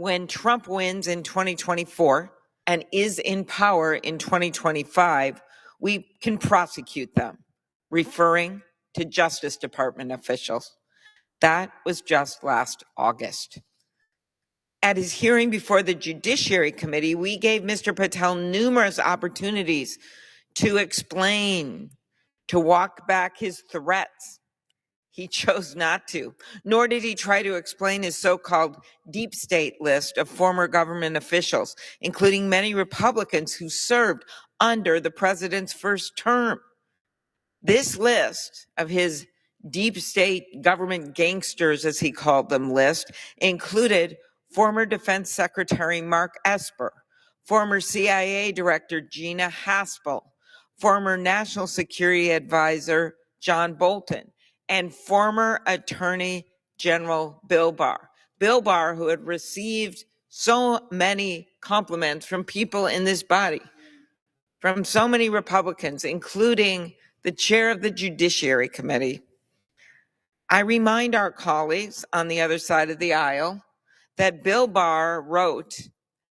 when Trump wins in 2024 and is in power in 2025, we can prosecute them, referring to Justice Department officials. That was just last August. At his hearing before the Judiciary Committee, we gave Mr. Patel numerous opportunities to explain, to walk back his threats. He chose not to, nor did he try to explain his so-called deep state list of former government officials, including many Republicans who served under the president's first term. This list of his deep state government gangsters, as he called them, list included former Defense Secretary Mark Esper, former CIA Director Gina Haspel, former National Security Advisor John Bolton, and former Attorney General Bill Barr. Bill Barr, who had received so many compliments from people in this body, from so many Republicans, including the chair of the Judiciary Committee. I remind our colleagues on the other side of the aisle that Bill Barr wrote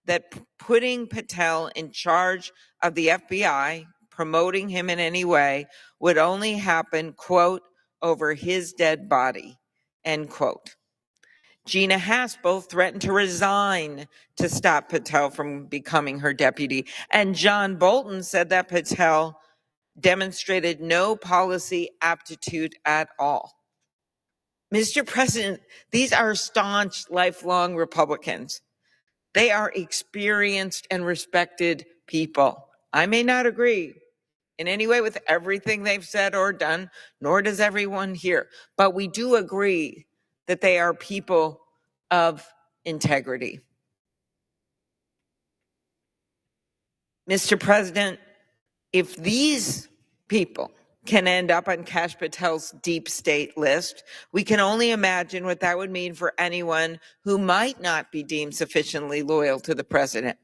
that putting Patel in charge of the FBI, promoting him in any way, would only happen, quote, over his dead body, end quote. Gina Haspel threatened to resign to stop Patel from becoming her deputy. And John Bolton said that Patel demonstrated no policy aptitude at all. Mr. President, these are staunch, lifelong Republicans. They are experienced and respected people. I may not agree in any way with everything they've said or done, nor does everyone here, but we do agree that they are people of integrity. Mr. President, if these people can end up on Kash Patel's deep state list, we can only imagine what that would mean for anyone who might not be deemed sufficiently loyal to the president.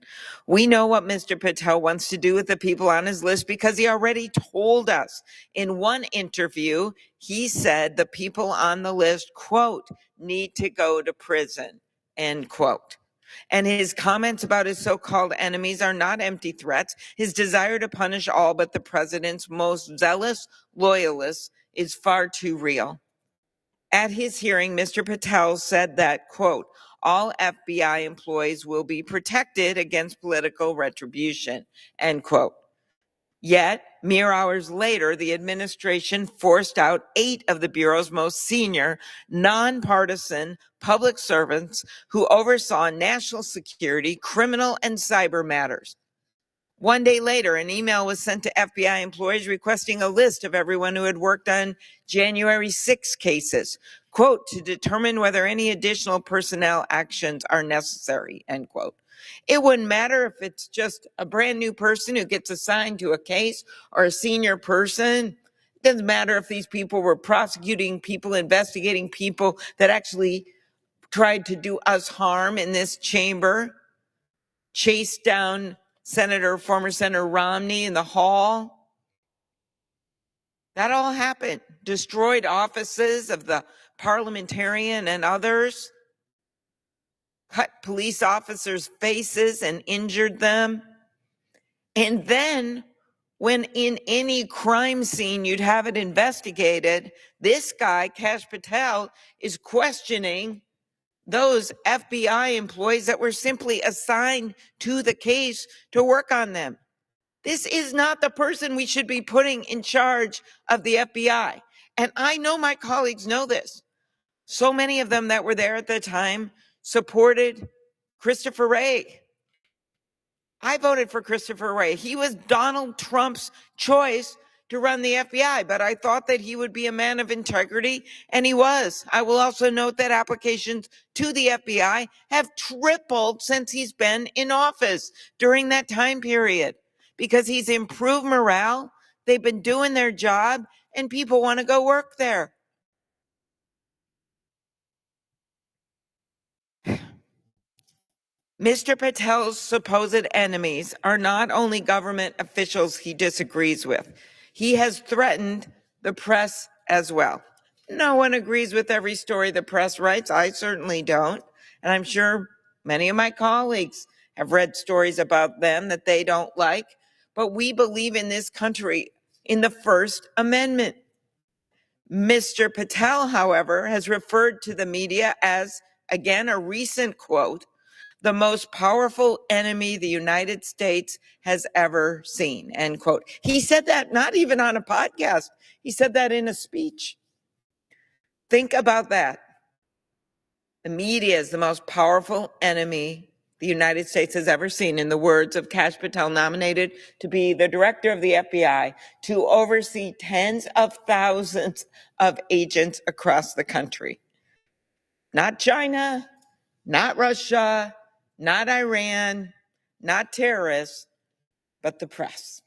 We know what Mr. Patel wants to do with the people on his list because he already told us. In one interview, he said the people on the list, quote, need to go to prison, end quote. And his comments about his so-called enemies are not empty threats. His desire to punish all but the president's most zealous loyalists is far too real. At his hearing, Mr. Patel said that, quote, all FBI employees will be protected against political retribution, end quote. Yet, mere hours later, the administration forced out 8 of the Bureau's most senior, nonpartisan public servants who oversaw national security, criminal, and cyber matters. One day later, an email was sent to FBI employees requesting a list of everyone who had worked on January 6 cases, quote, to determine whether any additional personnel actions are necessary, end quote. It wouldn't matter if it's just a brand new person who gets assigned to a case or a senior person. It doesn't matter if these people were prosecuting people, investigating people that actually tried to do us harm in this chamber, chased down former Senator Romney in the hall. That all happened. Destroyed offices of the parliamentarian and others. Cut police officers' faces and injured them. And then, when in any crime scene you'd have it investigated, this guy, Kash Patel, is questioning those FBI employees that were simply assigned to the case to work on them. This is not the person we should be putting in charge of the FBI. And I know my colleagues know this. So many of them that were there at the time supported Christopher Wray. I voted for Christopher Wray. He was Donald Trump's choice to run the FBI, but I thought that he would be a man of integrity, and he was. I will also note that applications to the FBI have tripled since he's been in office during that time period because he's improved morale, they've been doing their job, and people want to go work there. Mr. Patel's supposed enemies are not only government officials he disagrees with. He has threatened the press as well. No one agrees with every story the press writes. I certainly don't. And I'm sure Many of my colleagues have read stories about them that they don't like, but we believe in this country in the First Amendment. Mr. Patel, however, has referred to the media as, again, a recent quote, the most powerful enemy the United States has ever seen, end quote. He said that not even on a podcast. He said that in a speech. Think about that. The media is the most powerful enemy the United States has ever seen, in the words of Kash Patel, nominated to be the director of the FBI, to oversee tens of thousands of agents across the country. Not China, not Russia, not Iran, not terrorists, but the press.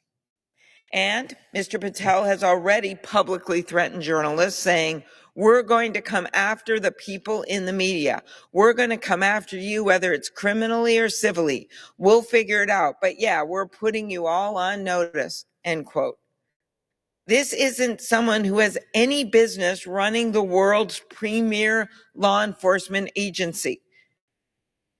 And Mr. Patel has already publicly threatened journalists, saying, we're going to come after the people in the media. We're going to come after you, whether it's criminally or civilly. We'll figure it out. But yeah, we're putting you all on notice, end quote. This isn't someone who has any business running the world's premier law enforcement agency.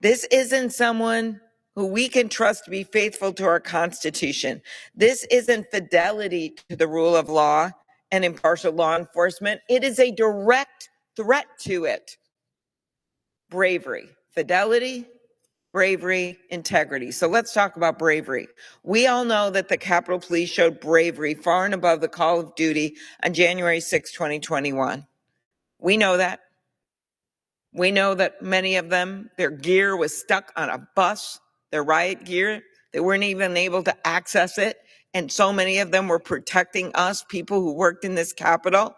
This isn't someone who we can trust to be faithful to our Constitution. This isn't fidelity to the rule of law and impartial law enforcement. It is a direct threat to it. Bravery, fidelity, bravery, integrity. So let's talk about bravery. We all know that the Capitol Police showed bravery far and above the call of duty on January 6, 2021. We know that. We know that many of them, their gear was stuck on a bus, their riot gear. They weren't even able to access it. And so many of them were protecting us, people who worked in this Capitol,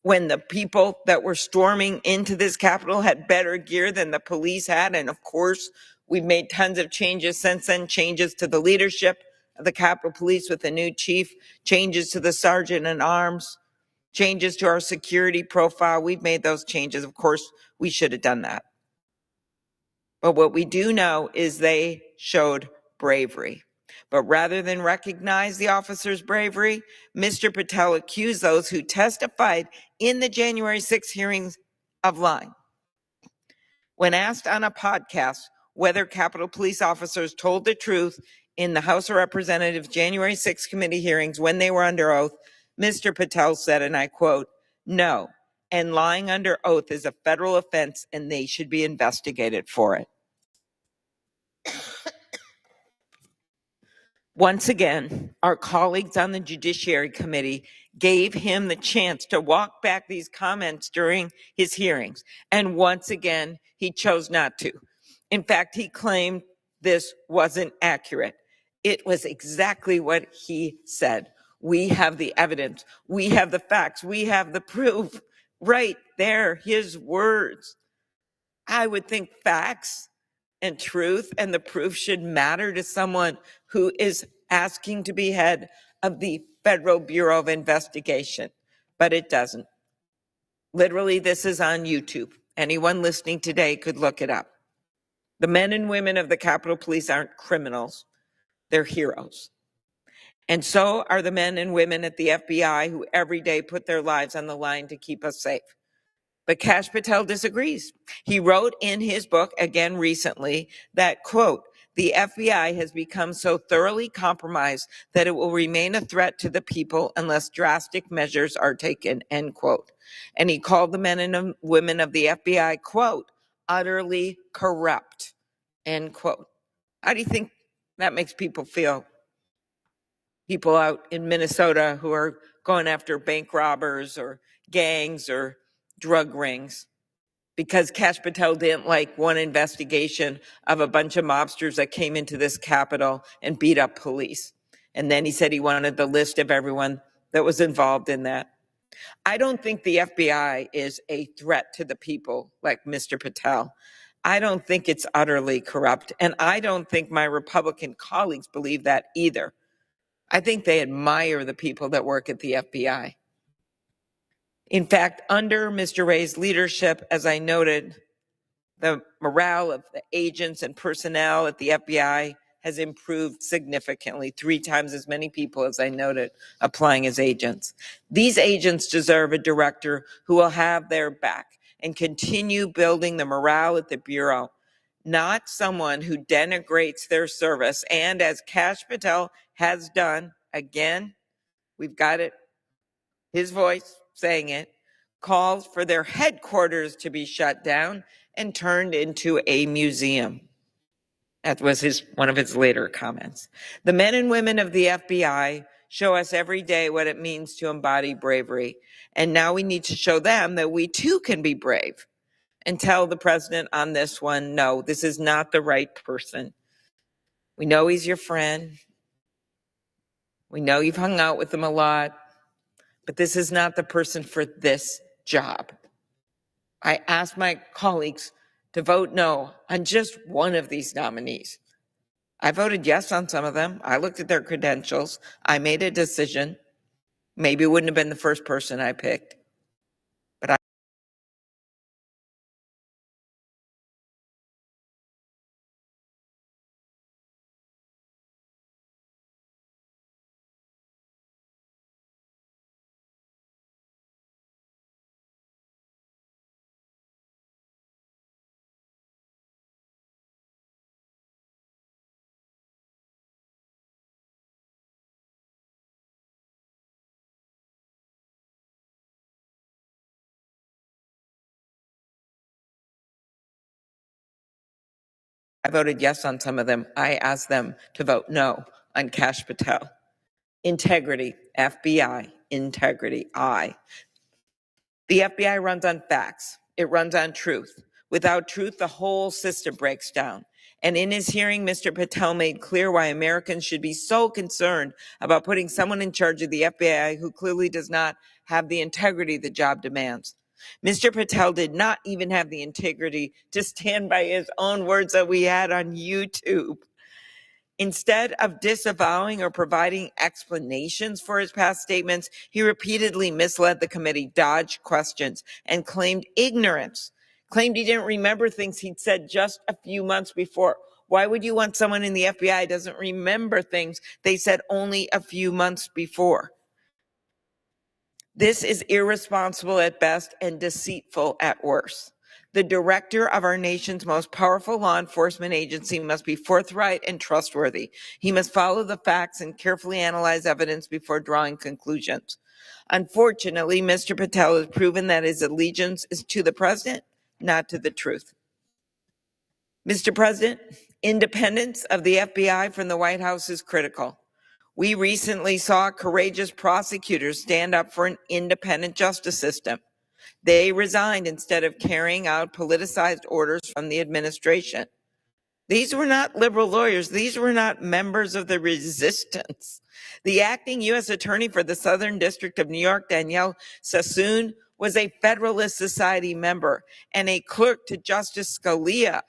when the people that were storming into this Capitol had better gear than the police had. And of course, we've made tons of changes since then, changes to the leadership of the Capitol Police with the new chief, changes to the sergeant at arms, changes to our security profile. We've made those changes. Of course, we should have done that. But what we do know is they showed bravery. But rather than recognize the officers' bravery, Mr. Patel accused those who testified in the January 6 hearings of lying. When asked on a podcast whether Capitol Police officers told the truth in the House of Representatives January 6 committee hearings when they were under oath, Mr. Patel said, and I quote, "No, and lying under oath is a federal offense and they should be investigated for it." Once again, our colleagues on the Judiciary Committee gave him the chance to walk back these comments during his hearings. And once again, he chose not to. In fact, he claimed this wasn't accurate. It was exactly what he said. We have the evidence. We have the facts. We have the proof. Right there, his words. I would think facts and truth and the proof should matter to someone who is asking to be head of the Federal Bureau of Investigation, but it doesn't. Literally, this is on YouTube. Anyone listening today could look it up. The men and women of the Capitol Police aren't criminals, they're heroes. And so are the men and women at the FBI who every day put their lives on the line to keep us safe. But Kash Patel disagrees. He wrote in his book, again recently, that, quote, "The FBI has become so thoroughly compromised that it will remain a threat to the people unless drastic measures are taken," end quote. And he called the men and women of the FBI, quote, "utterly corrupt," end quote. How do you think that makes people feel? People out in Minnesota who are going after bank robbers or gangs or drug rings because Kash Patel didn't like one investigation of a bunch of mobsters that came into this Capitol and beat up police. And then he said he wanted the list of everyone that was involved in that. I don't think the FBI is a threat to the people like Mr. Patel. I don't think it's utterly corrupt. And I don't think my Republican colleagues believe that either. I think they admire the people that work at the FBI. In fact, under Mr. Wray's leadership, as I noted, the morale of the agents and personnel at the FBI has improved significantly, 3 times as many people, as I noted, applying as agents. These agents deserve a director who will have their back and continue building the morale at the Bureau, not someone who denigrates their service. And as Kash Patel has done, again, we've got it, his voice saying it, calls for their headquarters to be shut down and turned into a museum. That was one of his later comments. The men and women of the FBI show us every day what it means to embody bravery. And now we need to show them that we too can be brave and tell the president on this one, no, this is not the right person. We know he's your friend. We know you've hung out with him a lot, but this is not the person for this job. I asked my colleagues to vote no on just one of these nominees. I voted yes on some of them. I looked at their credentials. I made a decision. Maybe it wouldn't have been the first person I picked, but I voted yes on some of them. I asked them to vote no on Kash Patel. Integrity, FBI, integrity, I. The FBI runs on facts. It runs on truth. Without truth, the whole system breaks down. And in his hearing, Mr. Patel made clear why Americans should be so concerned about putting someone in charge of the FBI who clearly does not have the integrity the job demands. Mr. Patel did not even have the integrity to stand by his own words that we had on YouTube. Instead of disavowing or providing explanations for his past statements, he repeatedly misled the committee, dodged questions, and claimed ignorance. Claimed he didn't remember things he'd said just a few months before. Why would you want someone in the FBI who doesn't remember things they said only a few months before? This is irresponsible at best and deceitful at worst. The director of our nation's most powerful law enforcement agency must be forthright and trustworthy. He must follow the facts and carefully analyze evidence before drawing conclusions. Unfortunately, Mr. Patel has proven that his allegiance is to the president, not to the truth. Mr. President, independence of the FBI from the White House is critical. We recently saw courageous prosecutors stand up for an independent justice system. They resigned instead of carrying out politicized orders from the administration. These were not liberal lawyers. These were not members of the resistance. The acting U.S. Attorney for the Southern District of New York, Danielle Sassoon, was a Federalist Society member and a clerk to Justice Scalia.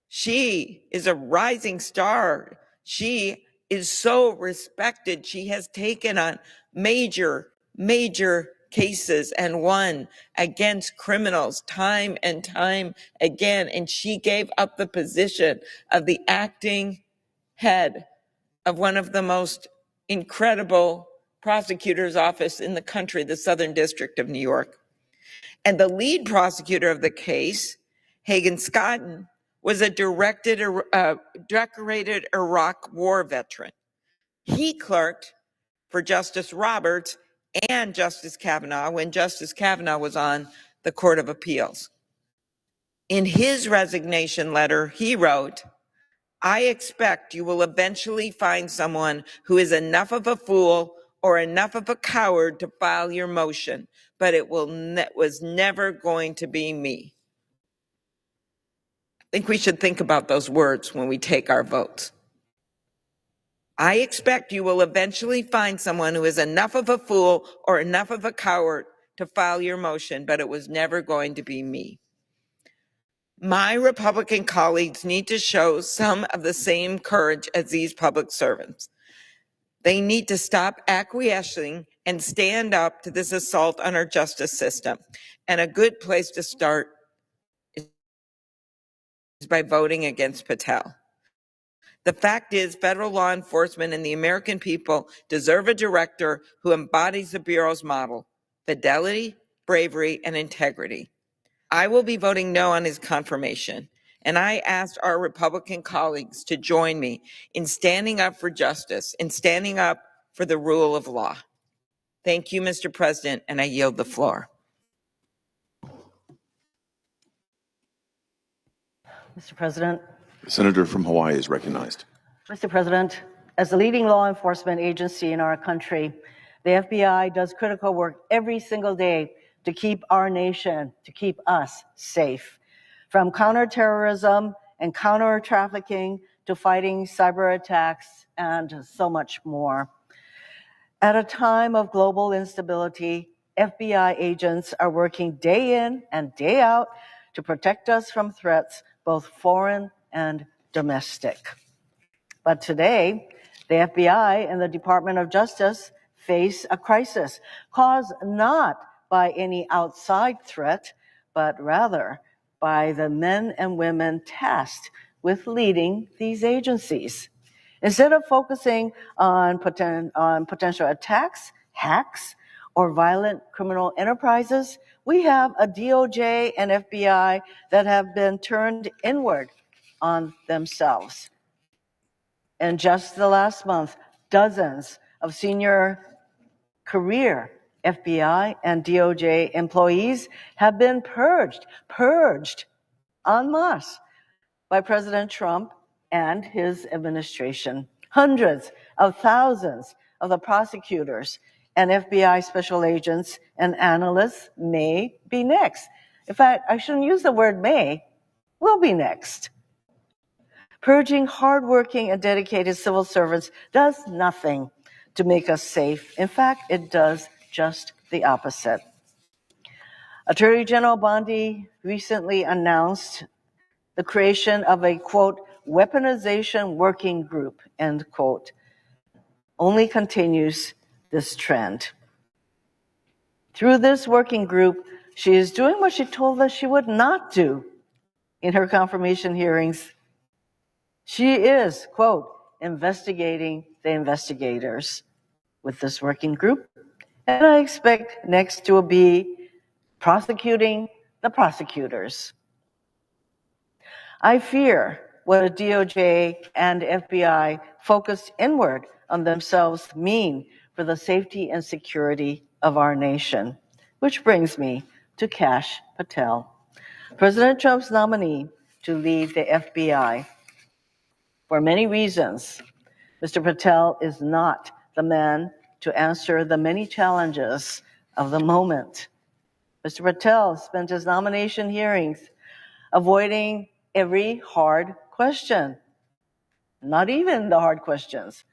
She is a rising star. She is so respected. She has taken on major cases and won against criminals time and time again. And she gave up the position of the acting head of one of the most incredible prosecutor's office in the country, the Southern District of New York. And the lead prosecutor of the case, Hagan Scotton, was a decorated Iraq war veteran. He clerked for Justice Roberts and Justice Kavanaugh when Justice Kavanaugh was on the Court of Appeals. In his resignation letter, he wrote, "I expect you will eventually find someone who is enough of a fool or enough of a coward to file your motion, but it was never going to be me." I think we should think about those words when we take our votes. I expect you will eventually find someone who is enough of a fool or enough of a coward to file your motion, but it was never going to be me. My Republican colleagues need to show some of the same courage as these public servants. They need to stop acquiescing and stand up to this assault on our justice system. And a good place to start is by voting against Patel. The fact is, federal law enforcement and the American people deserve a director who embodies the Bureau's model: fidelity, bravery, and integrity. I will be voting no on his confirmation. And I asked our Republican colleagues to join me in standing up for justice, in standing up for the rule of law. Thank you, Mr. President, and I yield the floor. Mr. President. The senator from Hawaii is recognized. Mr. President, as the leading law enforcement agency in our country, the FBI does critical work every single day to keep our nation, to keep us safe. From counterterrorism and counter-trafficking to fighting cyber attacks and so much more. At a time of global instability, FBI agents are working day in and day out to protect us from threats, both foreign and domestic. But today, the FBI and the Department of Justice face a crisis caused not by any outside threat, but rather by the men and women tasked with leading these agencies. Instead of focusing on potential attacks, hacks, or violent criminal enterprises, we have a DOJ and FBI that have been turned inward on themselves. In just the last month, dozens of senior career FBI and DOJ employees have been purged en masse by President Trump and his administration. Hundreds of thousands of the prosecutors and FBI special agents and analysts may be next. In fact, I shouldn't use the word may, will be next. Purging hardworking and dedicated civil servants does nothing to make us safe. In fact, it does just the opposite. Attorney General Bondi recently announced the creation of a, quote, weaponization working group, end quote, only continues this trend. Through this working group, she is doing what she told us she would not do in her confirmation hearings. She is, quote, investigating the investigators with this working group. And I expect next to be prosecuting the prosecutors. I fear what a DOJ and FBI focused inward on themselves mean for the safety and security of our nation. Which brings me to Kash Patel, President Trump's nominee to lead the FBI. For many reasons, Mr. Patel is not the man to answer the many challenges of the moment. Mr. Patel spent his nomination hearings avoiding every hard question, not even the hard questions.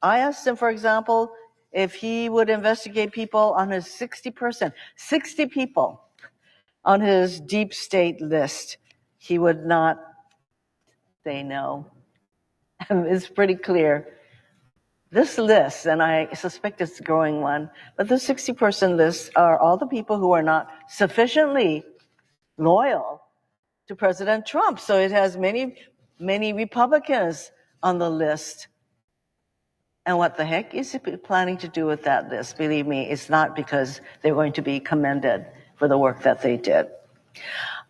I asked him, for example, if he would investigate people on his 60 people on his deep state list. He would not say no. It's pretty clear. This list, and I suspect it's a growing one, but the 60-person list are all the people who are not sufficiently loyal to President Trump. So it has many, many Republicans on the list. And what the heck is he planning to do with that list? Believe me, it's not because they're going to be commended for the work that they did.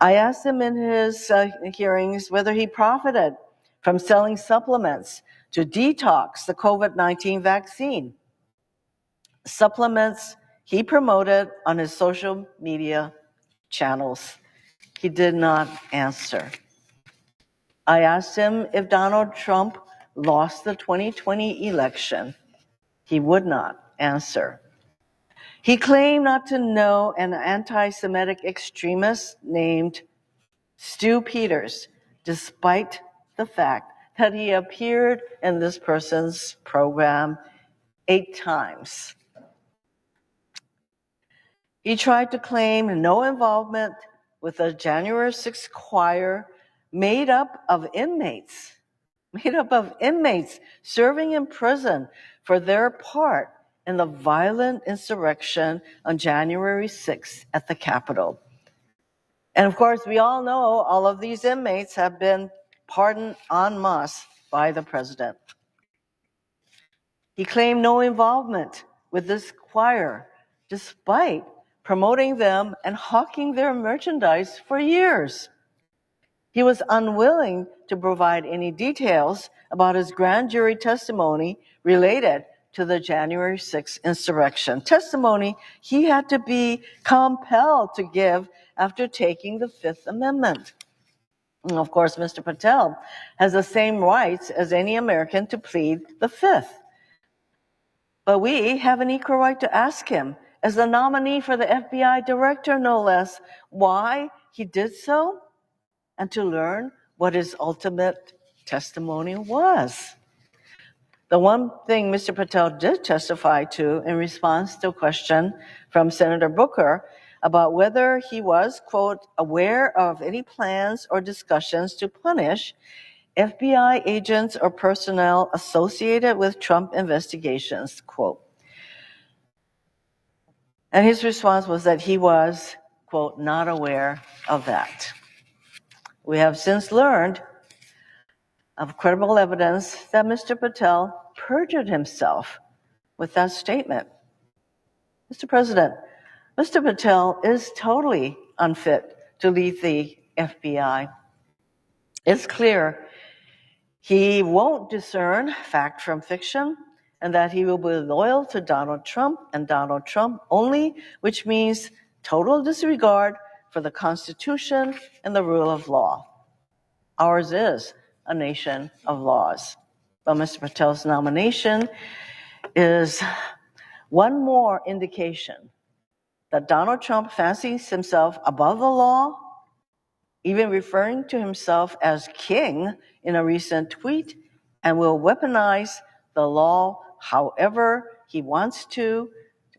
I asked him in his hearings whether he profited from selling supplements to detox the COVID-19 vaccine. Supplements he promoted on his social media channels. He did not answer. I asked him if Donald Trump lost the 2020 election. He would not answer. He claimed not to know an anti-Semitic extremist named Stu Peters, despite the fact that he appeared in this person's program 8 times. He tried to claim no involvement with the January 6th choir made up of inmates serving in prison for their part in the violent insurrection on January 6th at the Capitol. And of course, we all know all of these inmates have been pardoned en masse by the president. He claimed no involvement with this choir, despite promoting them and hawking their merchandise for years. He was unwilling to provide any details about his grand jury testimony related to the January 6th insurrection, testimony he had to be compelled to give after taking the Fifth Amendment. And of course, Mr. Patel has the same rights as any American to plead the Fifth. But we have an equal right to ask him, as the nominee for the FBI director, no less, why he did so, and to learn what his ultimate testimony was. The one thing Mr. Patel did testify to in response to a question from Senator Booker about whether he was, quote, aware of any plans or discussions to punish FBI agents or personnel associated with Trump investigations, quote. And his response was that he was, quote, not aware of that. We have since learned of credible evidence that Mr. Patel perjured himself with that statement. Mr. President, Mr. Patel is totally unfit to lead the FBI. It's clear he won't discern fact from fiction, and that he will be loyal to Donald Trump and Donald Trump only, which means total disregard for the Constitution and the rule of law. Ours is a nation of laws. But Mr. Patel's nomination is one more indication that Donald Trump fancies himself above the law, even referring to himself as king in a recent tweet, and will weaponize the law however he wants to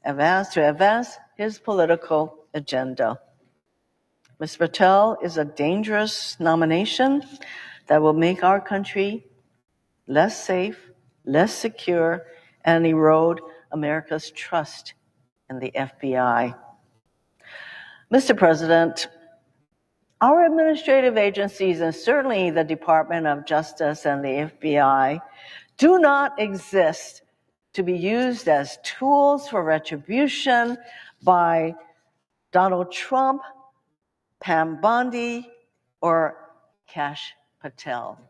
advance his political agenda. Mr. Patel is a dangerous nomination that will make our country less safe, less secure, and erode America's trust in the FBI. Mr. President, our administrative agencies, and certainly the Department of Justice and the FBI, do not exist to be used as tools for retribution by Donald Trump, Pam Bondi, or Kash Patel.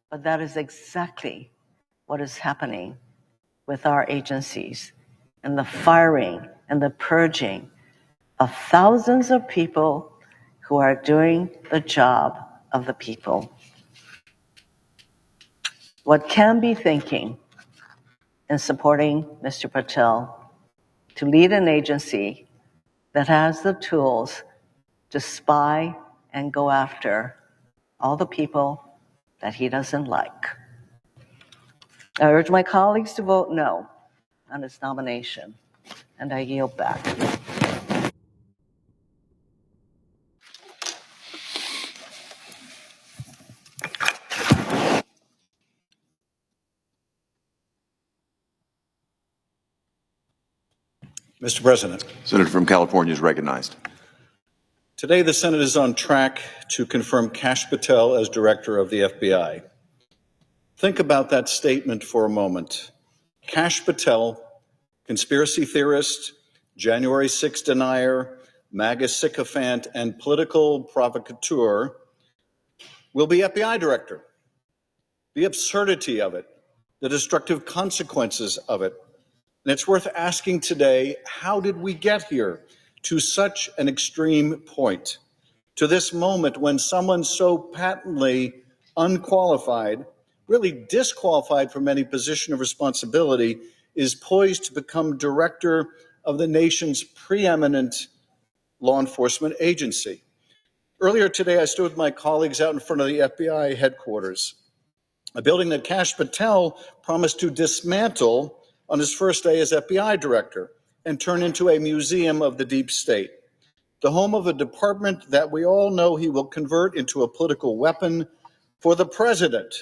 But that is exactly what is happening with our agencies and the firing and the purging of thousands of people who are doing the job of the people. What can be thinking in supporting Mr. Patel to lead an agency that has the tools to spy and go after all the people that he doesn't like? I urge my colleagues to vote no on his nomination, and I yield back. Mr. President. Senator from California is recognized. Today, the Senate is on track to confirm Kash Patel as director of the FBI. Think about that statement for a moment. Kash Patel, conspiracy theorist, January 6 denier, MAGA sycophant, and political provocateur, will be FBI director. The absurdity of it, the destructive consequences of it. And it's worth asking today, how did we get here to such an extreme point? To this moment when someone so patently unqualified, really disqualified from any position of responsibility, is poised to become director of the nation's preeminent law enforcement agency. Earlier today, I stood with my colleagues out in front of the FBI headquarters, a building that Kash Patel promised to dismantle on his first day as FBI director and turn into a museum of the deep state, the home of a department that we all know he will convert into a political weapon for the president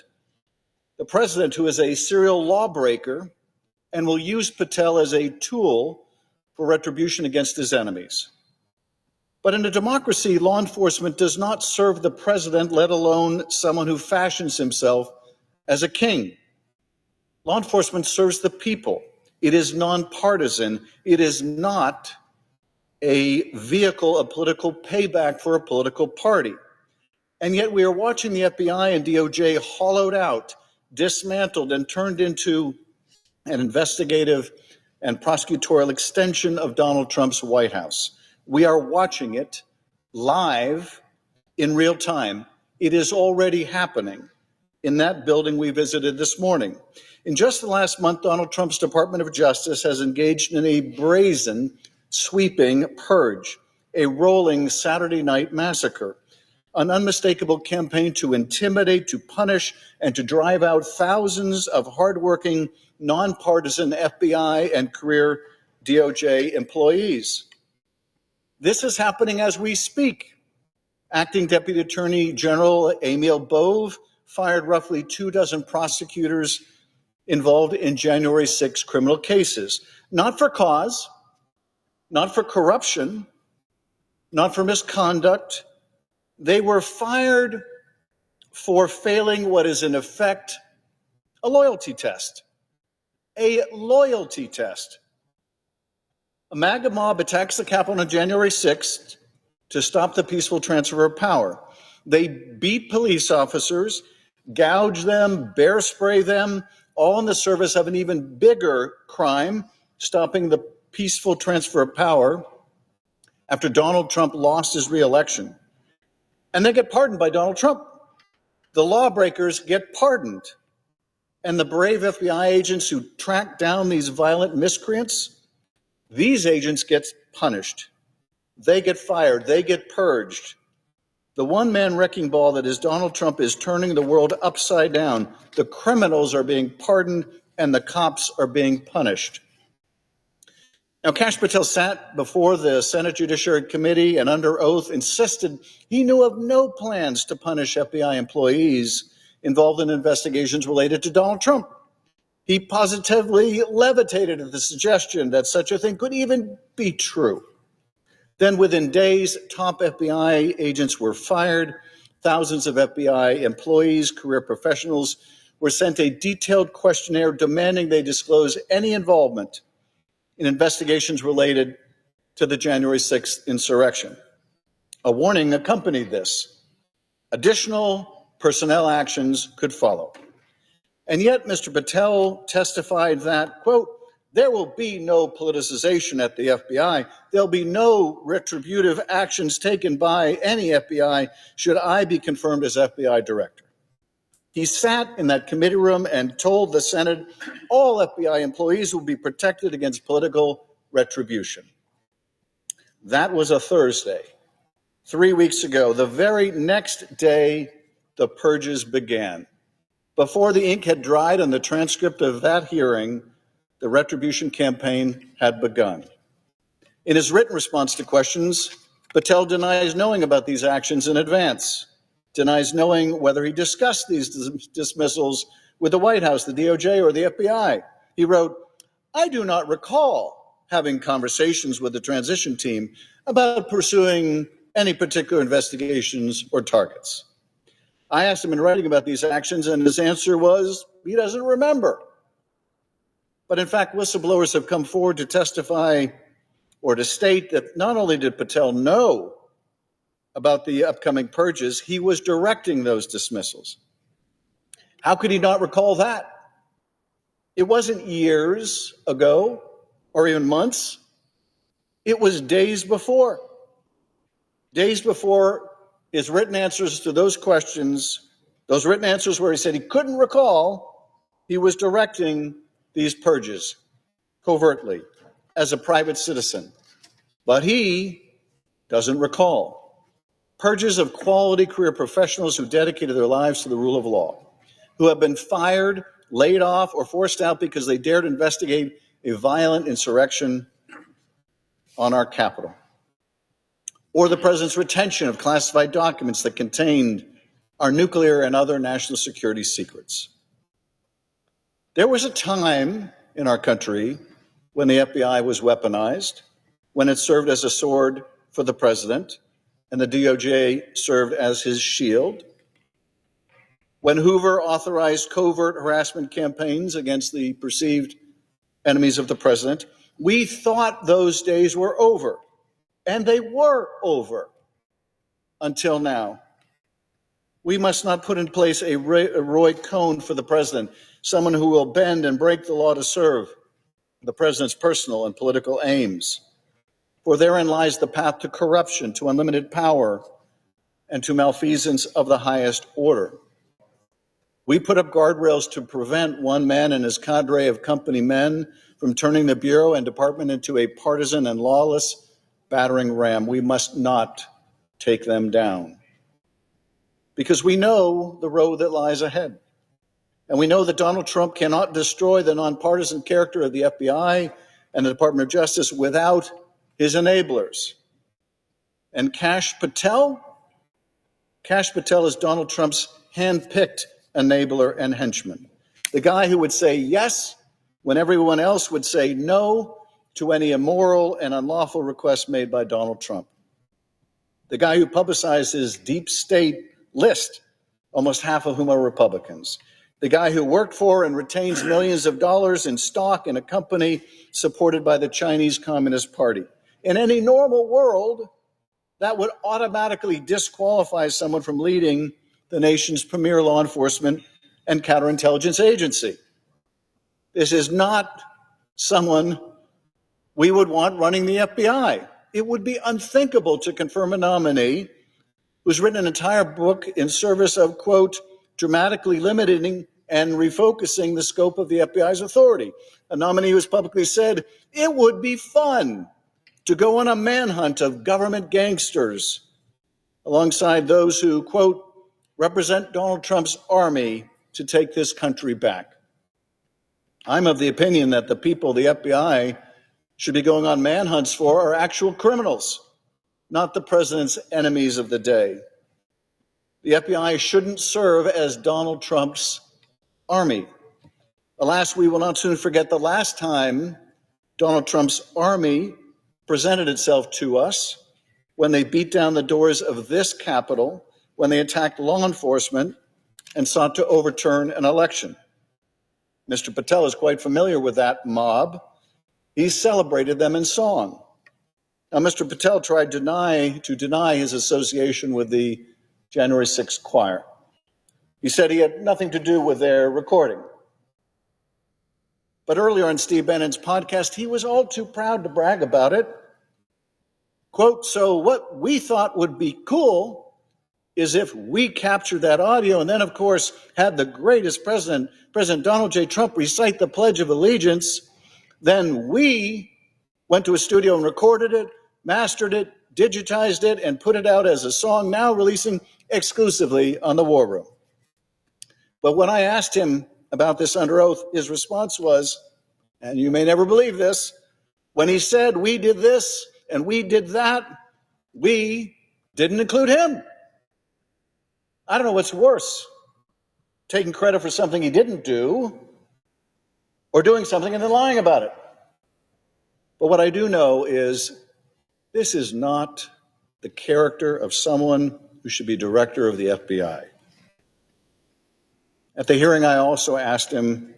who is a serial lawbreaker and will use Patel as a tool for retribution against his enemies. But in a democracy, law enforcement does not serve the president, let alone someone who fashions himself as a king. Law enforcement serves the people. It is nonpartisan. It is not a vehicle of political payback for a political party. And yet we are watching the FBI and DOJ hollowed out, dismantled, and turned into an investigative and prosecutorial extension of Donald Trump's White House. We are watching it live in real time. It is already happening in that building we visited this morning. In just the last month, Donald Trump's Department of Justice has engaged in a brazen, sweeping purge, a rolling Saturday night massacre, an unmistakable campaign to intimidate, to punish, and to drive out thousands of hardworking, nonpartisan FBI and career DOJ employees. This is happening as we speak. Acting Deputy Attorney General Emil Bove fired roughly 24 prosecutors involved in January 6 criminal cases, not for cause, not for corruption, not for misconduct. They were fired for failing what is in effect a loyalty test. A loyalty test. A MAGA mob attacks the Capitol on January 6th to stop the peaceful transfer of power. They beat police officers, gouge them, bear spray them, all in the service of an even bigger crime, stopping the peaceful transfer of power after Donald Trump lost his re-election. And they get pardoned by Donald Trump. The lawbreakers get pardoned. And the brave FBI agents who track down these violent miscreants, these agents get punished. They get fired. They get purged. The one-man wrecking ball that is Donald Trump is turning the world upside down. The criminals are being pardoned and the cops are being punished. Now, Kash Patel sat before the Senate Judiciary Committee and under oath insisted he knew of no plans to punish FBI employees involved in investigations related to Donald Trump. He positively levitated at the suggestion that such a thing could even be true. Then within days, top FBI agents were fired. Thousands of FBI employees, career professionals, were sent a detailed questionnaire demanding they disclose any involvement in investigations related to the January 6th insurrection. A warning accompanied this. Additional personnel actions could follow. And yet, Mr. Patel testified that, quote, there will be no politicization at the FBI. There'll be no retributive actions taken by any FBI should I be confirmed as FBI director. He sat in that committee room and told the Senate all FBI employees will be protected against political retribution. That was a Thursday. 3 weeks ago, the very next day, the purges began. Before the ink had dried on the transcript of that hearing, the retribution campaign had begun. In his written response to questions, Patel denies knowing about these actions in advance, denies knowing whether he discussed these dismissals with the White House, the DOJ, or the FBI. He wrote, I do not recall having conversations with the transition team about pursuing any particular investigations or targets. I asked him in writing about these actions, and his answer was he doesn't remember. But in fact, whistleblowers have come forward to testify or to state that not only did Patel know about the upcoming purges, he was directing those dismissals. How could he not recall that? It wasn't years ago or even months. It was days before. Days before his written answers to those questions, those written answers where he said he couldn't recall, he was directing these purges covertly as a private citizen. But he doesn't recall. Purges of quality career professionals who dedicated their lives to the rule of law, who have been fired, laid off, or forced out because they dared investigate a violent insurrection on our Capitol, or the president's retention of classified documents that contained our nuclear and other national security secrets. There was a time in our country when the FBI was weaponized, when it served as a sword for the president, and the DOJ served as his shield, when Hoover authorized covert harassment campaigns against the perceived enemies of the president. We thought those days were over, and they were over until now. We must not put in place a Roy Cohn for the president, someone who will bend and break the law to serve the president's personal and political aims. For therein lies the path to corruption, to unlimited power, and to malfeasance of the highest order. We put up guardrails to prevent one man and his cadre of company men from turning the Bureau and Department into a partisan and lawless battering ram. We must not take them down. Because we know the road that lies ahead. And we know that Donald Trump cannot destroy the nonpartisan character of the FBI and the Department of Justice without his enablers. And Kash Patel is Donald Trump's hand-picked enabler and henchman. The guy who would say yes when everyone else would say no to any immoral and unlawful requests made by Donald Trump. The guy who publicized his deep state list, almost half of whom are Republicans. The guy who worked for and retains millions of dollars in stock in a company supported by the Chinese Communist Party. In any normal world, that would automatically disqualify someone from leading the nation's premier law enforcement and counterintelligence agency. This is not someone we would want running the FBI. It would be unthinkable to confirm a nominee who's written an entire book in service of, quote, dramatically limiting and refocusing the scope of the FBI's authority. A nominee who's publicly said it would be fun to go on a manhunt of government gangsters alongside those who, quote, represent Donald Trump's army to take this country back. I'm of the opinion that the people the FBI should be going on manhunts for are actual criminals, not the president's enemies of the day. The FBI shouldn't serve as Donald Trump's army. Alas, we will not soon forget the last time Donald Trump's army presented itself to us, when they beat down the doors of this Capitol, when they attacked law enforcement and sought to overturn an election. Mr. Patel is quite familiar with that mob. He celebrated them in song. Now, Mr. Patel tried to deny his association with the January 6th choir. He said he had nothing to do with their recording. But earlier on Steve Bannon's podcast, he was all too proud to brag about it. Quote, so what we thought would be cool is if we captured that audio and then, of course, had the greatest President Donald J. Trump recite the Pledge of Allegiance, then we went to a studio and recorded it, mastered it, digitized it, and put it out as a song, now releasing exclusively on the War Room. But when I asked him about this under oath, his response was, and you may never believe this, when he said we did this and we did that, we didn't include him. I don't know what's worse, taking credit for something he didn't do or doing something and then lying about it. But what I do know is this is not the character of someone who should be director of the FBI. At the hearing, I also asked him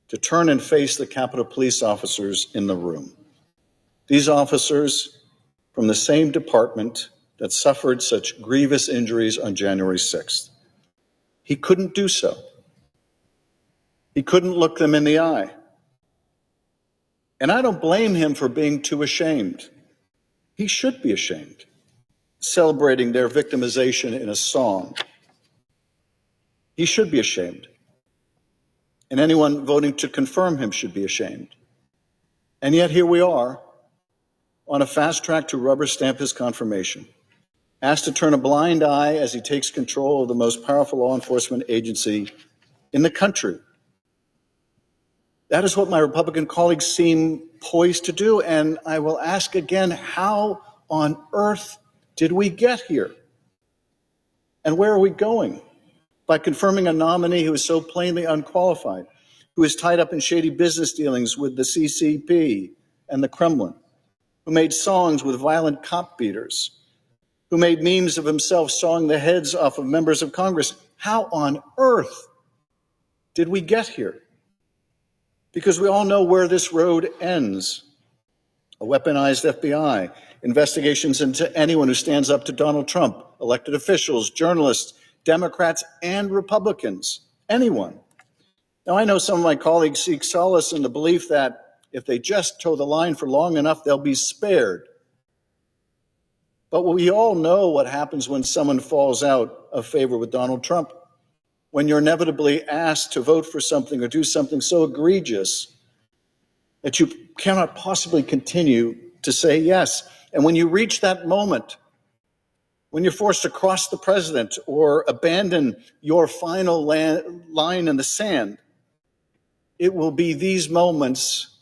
to turn and face the Capitol Police officers in the room. These officers from the same department that suffered such grievous injuries on January 6th. He couldn't do so. He couldn't look them in the eye. And I don't blame him for being too ashamed. He should be ashamed, celebrating their victimization in a song. He should be ashamed. And anyone voting to confirm him should be ashamed. And yet here we are, on a fast track to rubber stamp his confirmation, asked to turn a blind eye as he takes control of the most powerful law enforcement agency in the country. That is what my Republican colleagues seem poised to do, and I will ask again, how on earth did we get here? And where are we going? By confirming a nominee who is so plainly unqualified, who is tied up in shady business dealings with the CCP and the Kremlin, who made songs with violent cop beaters, who made memes of himself sawing the heads off of members of Congress. How on earth did we get here? Because we all know where this road ends. A weaponized FBI, investigations into anyone who stands up to Donald Trump, elected officials, journalists, Democrats and Republicans, anyone. Now, I know some of my colleagues seek solace in the belief that if they just toe the line for long enough, they'll be spared. But we all know what happens when someone falls out of favor with Donald Trump, when you're inevitably asked to vote for something or do something so egregious that you cannot possibly continue to say yes. And when you reach that moment, when you're forced to cross the president or abandon your final line in the sand, it will be these moments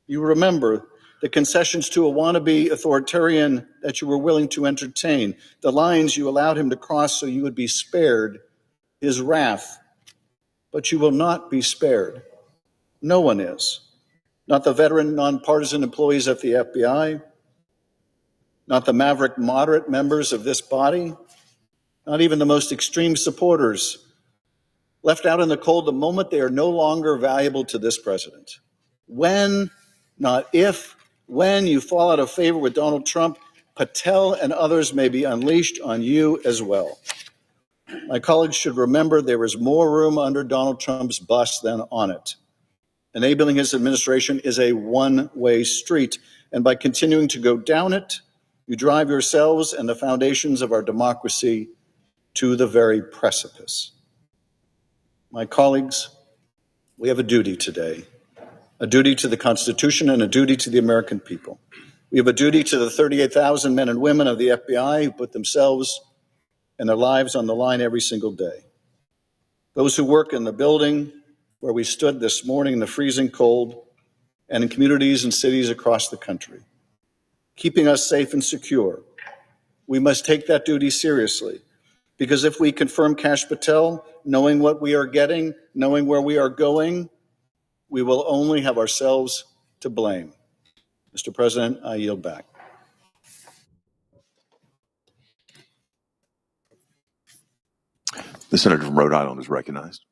you remember, the concessions to a wannabe authoritarian that you were willing to entertain, the lines you allowed him to cross so you would be spared his wrath. But you will not be spared. No one is. Not the veteran, nonpartisan employees at the FBI, not the maverick moderate members of this body, not even the most extreme supporters left out in the cold the moment they are no longer valuable to this president. When, not if, when you fall out of favor with Donald Trump, Patel and others may be unleashed on you as well. My colleagues should remember there is more room under Donald Trump's bus than on it. Enabling his administration is a one-way street, and by continuing to go down it, you drive yourselves and the foundations of our democracy to the very precipice. My colleagues, we have a duty today, a duty to the Constitution and a duty to the American people. We have a duty to the 38,000 men and women of the FBI who put themselves and their lives on the line every single day. Those who work in the building where we stood this morning in the freezing cold and in communities and cities across the country, keeping us safe and secure. We must take that duty seriously, because if we confirm Kash Patel, knowing what we are getting, knowing where we are going, we will only have ourselves to blame. Mr. President, I yield back. The senator from Rhode Island is recognized.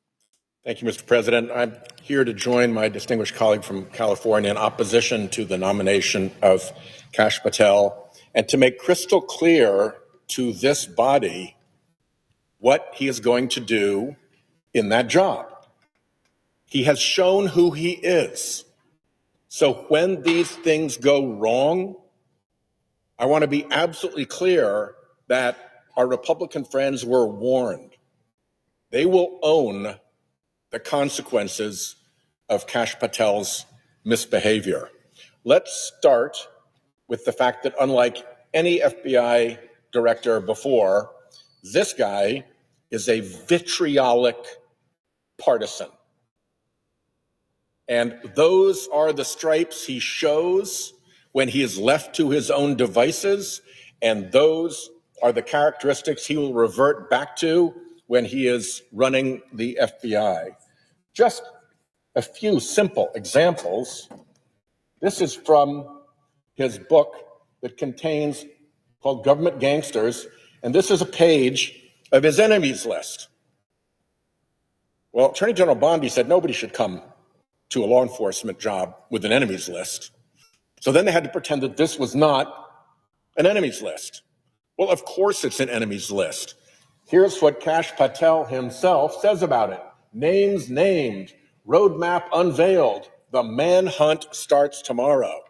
Thank you, Mr. President. I'm here to join my distinguished colleague from California in opposition to the nomination of Kash Patel and to make crystal clear to this body what he is going to do in that job. He has shown who he is. So when these things go wrong, I want to be absolutely clear that our Republican friends were warned. They will own the consequences of Kash Patel's misbehavior. Let's start with the fact that unlike any FBI director before, this guy is a vitriolic partisan. And those are the stripes he shows when he is left to his own devices, and those are the characteristics he will revert back to when he is running the FBI. Just a few simple examples. This is from his book that contains, called Government Gangsters, and this is a page of his enemies list. Well, Attorney General Bondi said nobody should come to a law enforcement job with an enemies list. So then they had to pretend that this was not an enemies list. Well, of course it's an enemies list. Here's what Kash Patel himself says about it. Names named, roadmap unveiled, the manhunt starts tomorrow.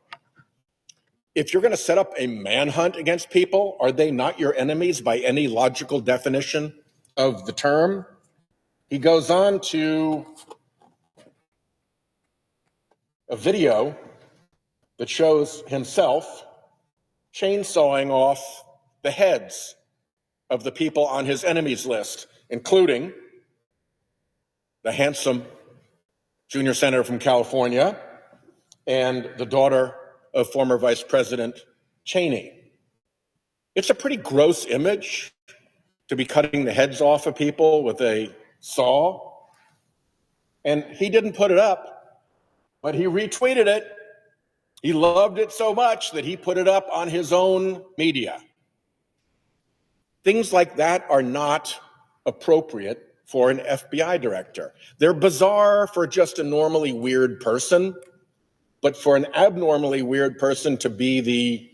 If you're going to set up a manhunt against people, are they not your enemies by any logical definition of the term? He goes on to a video that shows himself chainsawing off the heads of the people on his enemies list, including the handsome junior senator from California and the daughter of former Vice President Cheney. It's a pretty gross image to be cutting the heads off of people with a saw. And he didn't put it up, but he retweeted it. He loved it so much that he put it up on his own media. Things like that are not appropriate for an FBI director. They're bizarre for just a normally weird person, but for an abnormally weird person to be the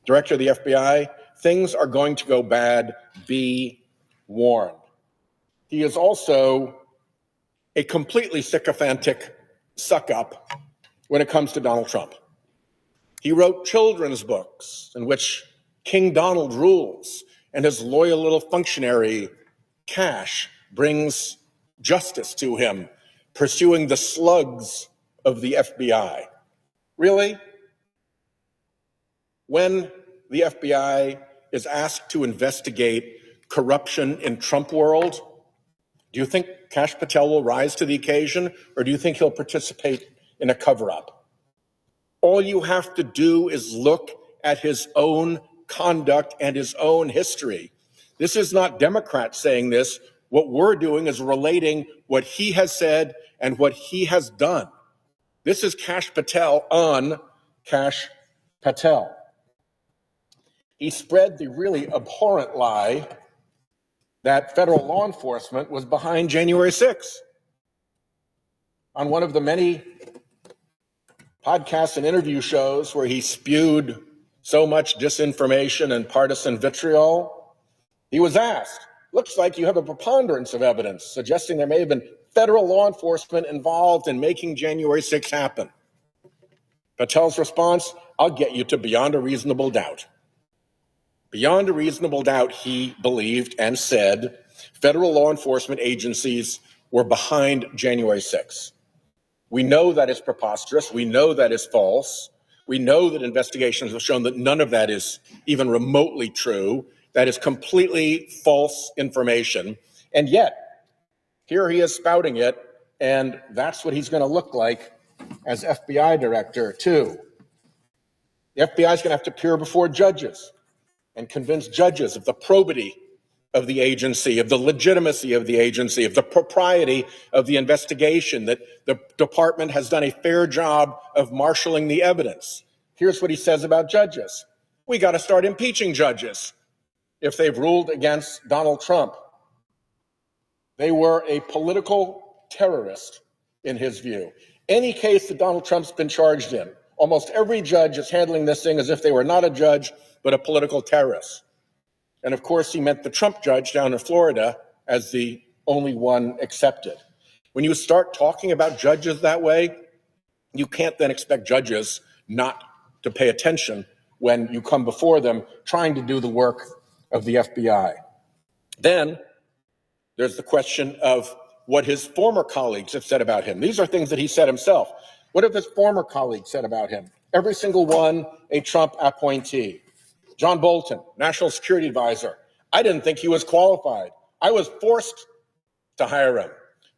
director of the FBI, things are going to go bad. Be warned. he is also a completely sycophantic suck-up when it comes to Donald Trump. He wrote children's books in which King Donald rules, and his loyal little functionary, Kash, brings justice to him, pursuing the slugs of the FBI. Really? When the FBI is asked to investigate corruption in Trump world, do you think Kash Patel will rise to the occasion, or do you think he'll participate in a cover-up? All you have to do is look at his own conduct and his own history. This is not Democrats saying this. What we're doing is relating what he has said and what he has done. This is Kash Patel on Kash Patel. He spread the really abhorrent lie that federal law enforcement was behind January 6th. On one of the many podcasts and interview shows where he spewed so much disinformation and partisan vitriol, he was asked, looks like you have a preponderance of evidence suggesting there may have been federal law enforcement involved in making January 6th happen. Patel's response, I'll get you to beyond a reasonable doubt. Beyond a reasonable doubt, he believed and said federal law enforcement agencies were behind January 6th. We know that is preposterous. We know that is false. We know that investigations have shown that none of that is even remotely true. That is completely false information. And yet, here he is spouting it, and that's what he's going to look like as FBI director, too. The FBI is going to have to appear before judges and convince judges of the probity of the agency, of the legitimacy of the agency, of the propriety of the investigation, that the department has done a fair job of marshaling the evidence. Here's what he says about judges. We got to start impeaching judges if they've ruled against Donald Trump. They were a political terrorist, in his view. Any case that Donald Trump's been charged in, almost every judge is handling this thing as if they were not a judge, but a political terrorist. And of course, he meant the Trump judge down in Florida as the only one accepted. When you start talking about judges that way, you can't then expect judges not to pay attention when you come before them trying to do the work of the FBI. Then there's the question of what his former colleagues have said about him. These are things that he said himself. What have his former colleagues said about him? Every single one, a Trump appointee. John Bolton, National Security Advisor. I didn't think he was qualified. I was forced to hire him.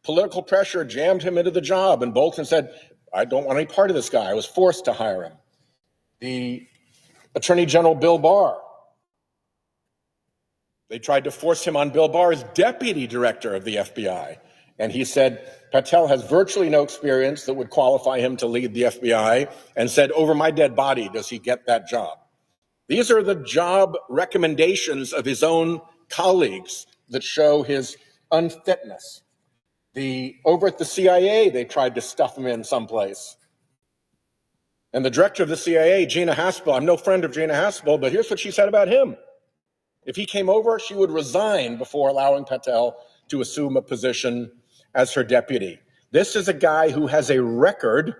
Political pressure jammed him into the job, and Bolton said, I don't want any part of this guy. I was forced to hire him. The Attorney General Bill Barr. They tried to force him on Bill Barr as deputy director of the FBI. And he said, Patel has virtually no experience that would qualify him to lead the FBI, and said, over my dead body does he get that job. These are the job recommendations of his own colleagues that show his unfitness. Over at the CIA, they tried to stuff him in someplace. And the director of the CIA, Gina Haspel, I'm no friend of Gina Haspel, but here's what she said about him. If he came over, she would resign before allowing Patel to assume a position as her deputy. This is a guy who has a record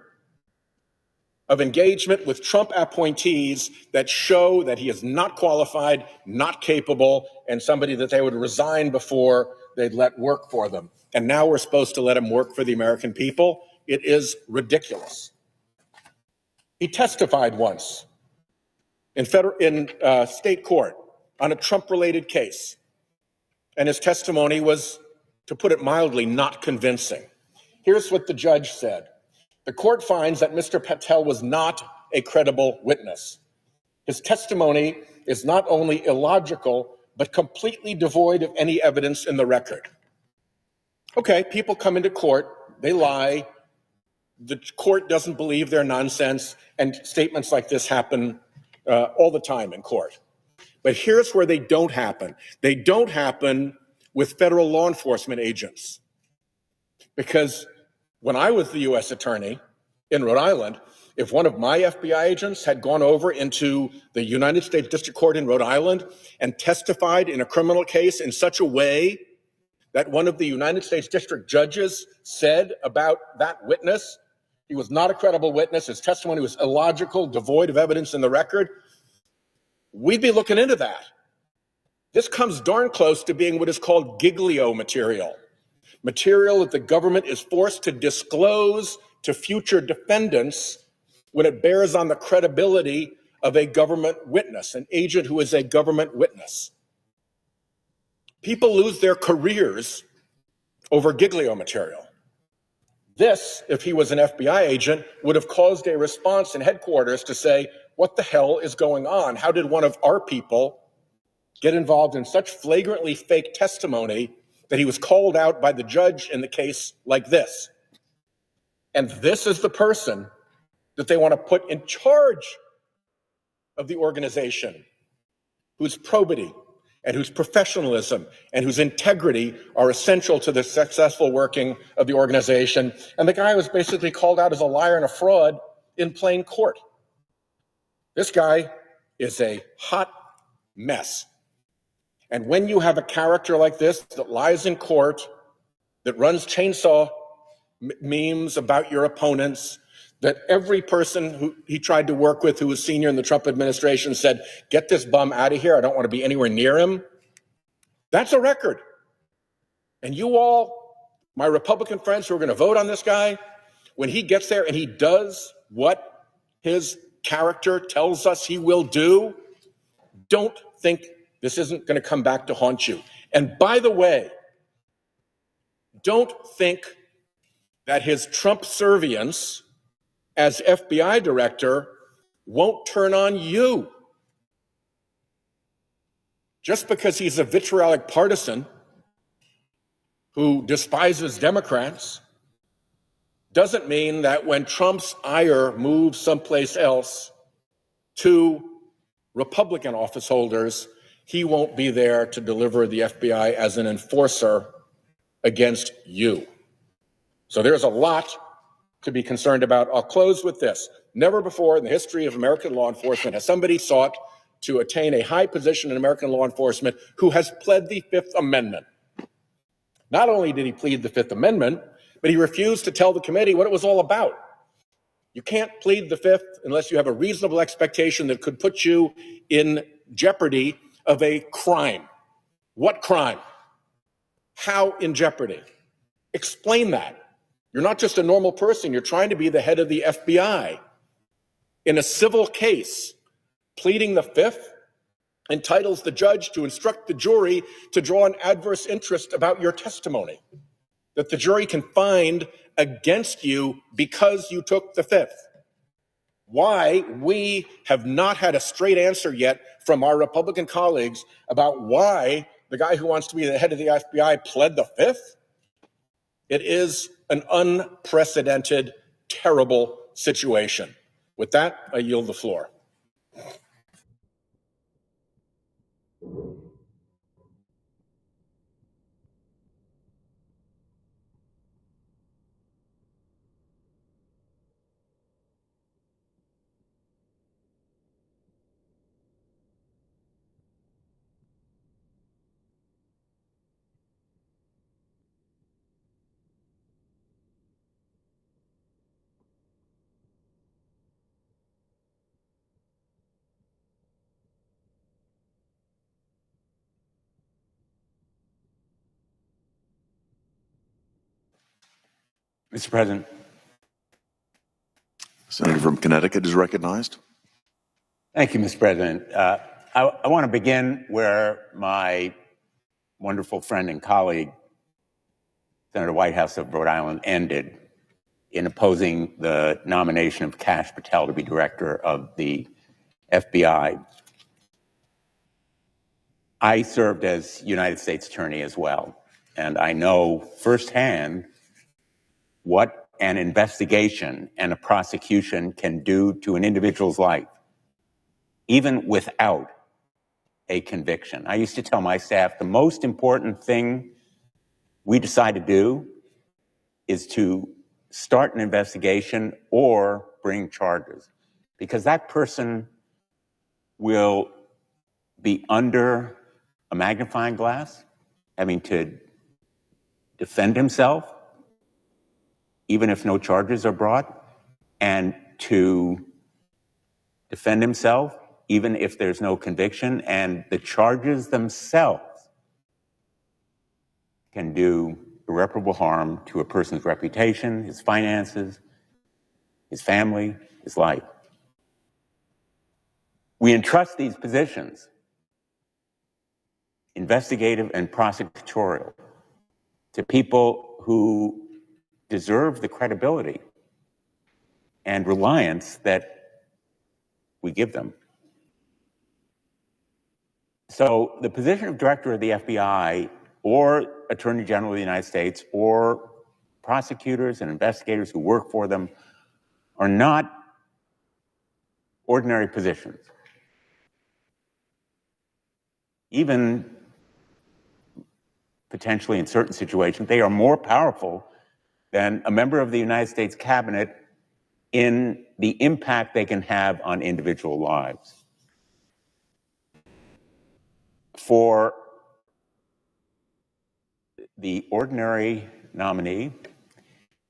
of engagement with Trump appointees that show that he is not qualified, not capable, and somebody that they would resign before they'd let work for them. And now we're supposed to let him work for the American people? It is ridiculous. He testified once in state court on a Trump-related case, and his testimony was, to put it mildly, not convincing. Here's what the judge said. The court finds that Mr. Patel was not a credible witness. His testimony is not only illogical, but completely devoid of any evidence in the record. Okay, people come into court, they lie, the court doesn't believe their nonsense, and statements like this happen all the time in court. But here's where they don't happen. They don't happen with federal law enforcement agents. Because when I was the U.S. attorney in Rhode Island, if one of my FBI agents had gone over into the United States District Court in Rhode Island and testified in a criminal case in such a way that one of the United States district judges said about that witness. He was not a credible witness. His testimony was illogical, devoid of evidence in the record. We'd be looking into that. This comes darn close to being what is called giglio material, material that the government is forced to disclose to future defendants when it bears on the credibility of a government witness, an agent who is a government witness. People lose their careers over giglio material. This, if he was an FBI agent, would have caused a response in headquarters to say, what the hell is going on? How did one of our people get involved in such flagrantly fake testimony that he was called out by the judge in the case like this? And this is the person that they want to put in charge of the organization, whose probity and whose professionalism and whose integrity are essential to the successful working of the organization. And the guy was basically called out as a liar and a fraud in plain court. This guy is a hot mess. And when you have a character like this that lies in court, that runs chainsaw memes about your opponents, that every person who he tried to work with who was senior in the Trump administration said, get this bum out of here, I don't want to be anywhere near him. That's a record. And you all, my Republican friends who are going to vote on this guy, when he gets there and he does what his character tells us he will do, don't think this isn't going to come back to haunt you. And by the way, don't think that his Trump servience as FBI director won't turn on you. Just because he's a vitriolic partisan who despises Democrats doesn't mean that when Trump's ire moves someplace else to Republican office holders, he won't be there to deliver the FBI as an enforcer against you. So there's a lot to be concerned about. I'll close with this. Never before in the history of American law enforcement has somebody sought to attain a high position in American law enforcement who has pled the Fifth Amendment. Not only did he plead the Fifth Amendment, but he refused to tell the committee what it was all about. You can't plead the Fifth unless you have a reasonable expectation that could put you in jeopardy of a crime. What crime? How in jeopardy? Explain that. You're not just a normal person. You're trying to be the head of the FBI. In a civil case, pleading the Fifth entitles the judge to instruct the jury to draw an adverse interest about your testimony, that the jury can find against you because you took the Fifth. Why we have not had a straight answer yet from our Republican colleagues about why the guy who wants to be the head of the FBI pled the Fifth? It is an unprecedented, terrible situation. With that, I yield the floor. Mr. President. Senator from Connecticut is recognized. Thank you, Mr. President. I want to begin where my wonderful friend and colleague, Senator Whitehouse of Rhode Island, ended in opposing the nomination of Kash Patel to be director of the FBI. I served as United States Attorney as well, and I know firsthand what an investigation and a prosecution can do to an individual's life, even without a conviction. I used to tell my staff the most important thing we decide to do is to start an investigation or bring charges, because that person will be under a magnifying glass, having to defend himself, even if no charges are brought, and to defend himself, even if there's no conviction, and the charges themselves can do irreparable harm to a person's reputation, his finances, his family, his life. We entrust these positions, investigative and prosecutorial, to people who deserve the credibility and reliance that we give them. So the position of director of the FBI or Attorney General of the United States or prosecutors and investigators who work for them are not ordinary positions. Even potentially in certain situations, they are more powerful than a member of the United States cabinet in the impact they can have on individual lives. For the ordinary nominee,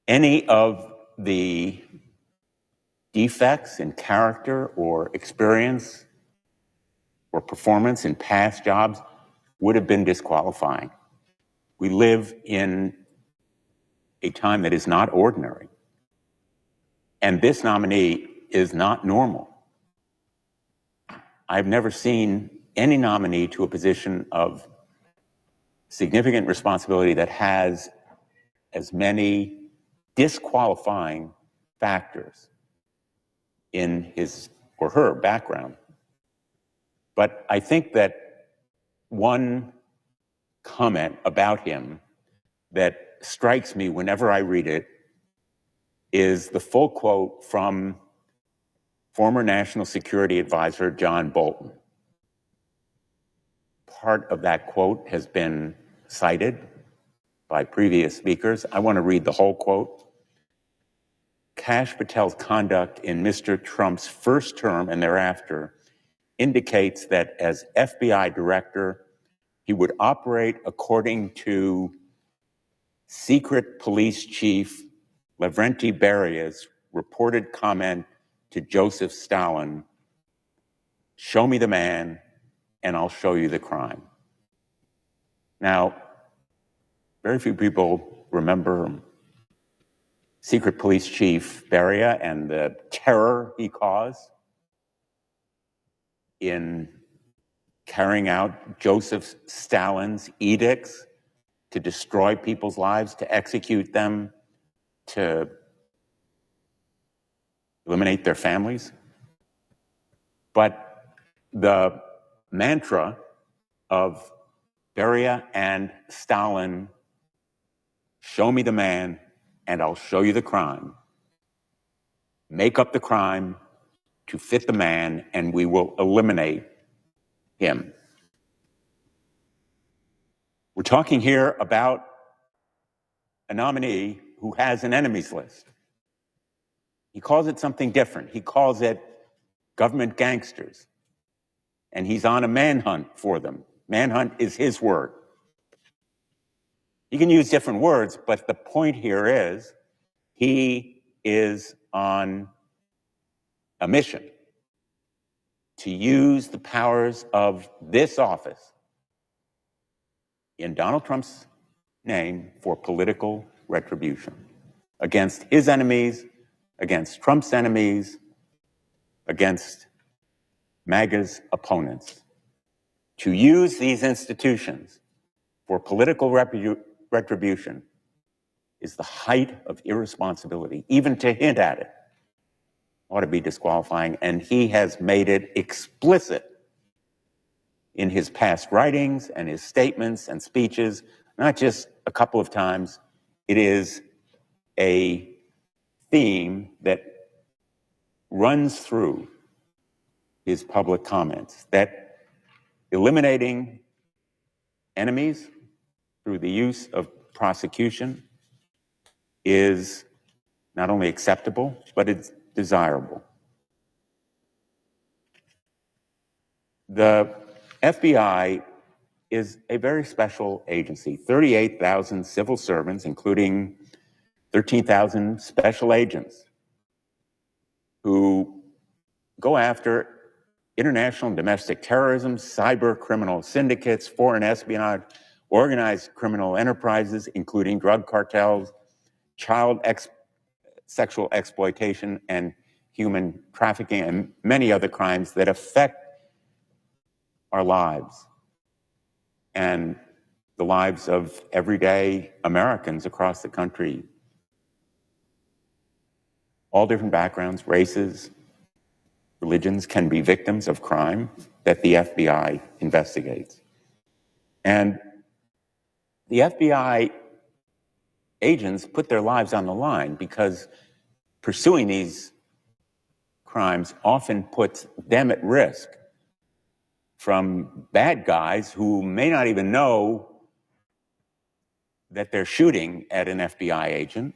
any of the defects in character or experience or performance in past jobs would have been disqualifying. We live in a time that is not ordinary. And this nominee is not normal. I've never seen any nominee to a position of significant responsibility that has as many disqualifying factors in his or her background. But I think that one comment about him that strikes me whenever I read it is the full quote from former National Security Advisor John Bolton. Part of that quote has been cited by previous speakers. I want to read the whole quote. Kash Patel's conduct in Mr. Trump's first term and thereafter indicates that as FBI director, he would operate according to secret police chief Lavrenti Beria's reported comment to Joseph Stalin, "Show me the man and I'll show you the crime." Now, very few people remember secret police chief Beria and the terror he caused in carrying out Joseph Stalin's edicts to destroy people's lives, to execute them, to eliminate their families. But the mantra of Beria and Stalin, "Show me the man and I'll show you the crime. Make up the crime to fit the man and we will eliminate him." We're talking here about a nominee who has an enemies list. He calls it something different. He calls it government gangsters. And he's on a manhunt for them. Manhunt is his word. You can use different words, but the point here is he is on a mission to use the powers of this office in Donald Trump's name for political retribution against his enemies, against Trump's enemies, against MAGA's opponents. To use these institutions for political retribution is the height of irresponsibility. Even to hint at it ought to be disqualifying, and he has made it explicit in his past writings and his statements and speeches, not just a couple of times. It is a theme that runs through his public comments, that eliminating enemies through the use of prosecution is not only acceptable, but it's desirable. The FBI is a very special agency, 38,000 civil servants, including 13,000 special agents who go after international and domestic terrorism, cyber criminal syndicates, foreign espionage, organized criminal enterprises, including drug cartels, sexual exploitation, and human trafficking, and many other crimes that affect our lives and the lives of everyday Americans across the country. All different backgrounds, races, religions can be victims of crime that the FBI investigates. And the FBI agents put their lives on the line because pursuing these crimes often puts them at risk from bad guys who may not even know that they're shooting at an FBI agent,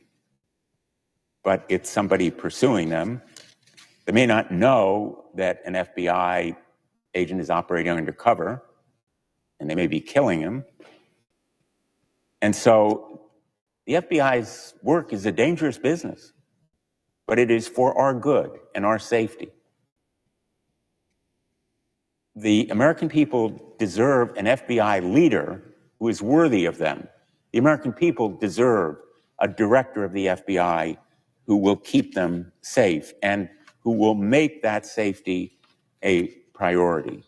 but it's somebody pursuing them. They may not know that an FBI agent is operating undercover, and they may be killing him. And so the FBI's work is a dangerous business, but it is for our good and our safety. The American people deserve an FBI leader who is worthy of them. The American people deserve a director of the FBI who will keep them safe and who will make that safety a priority.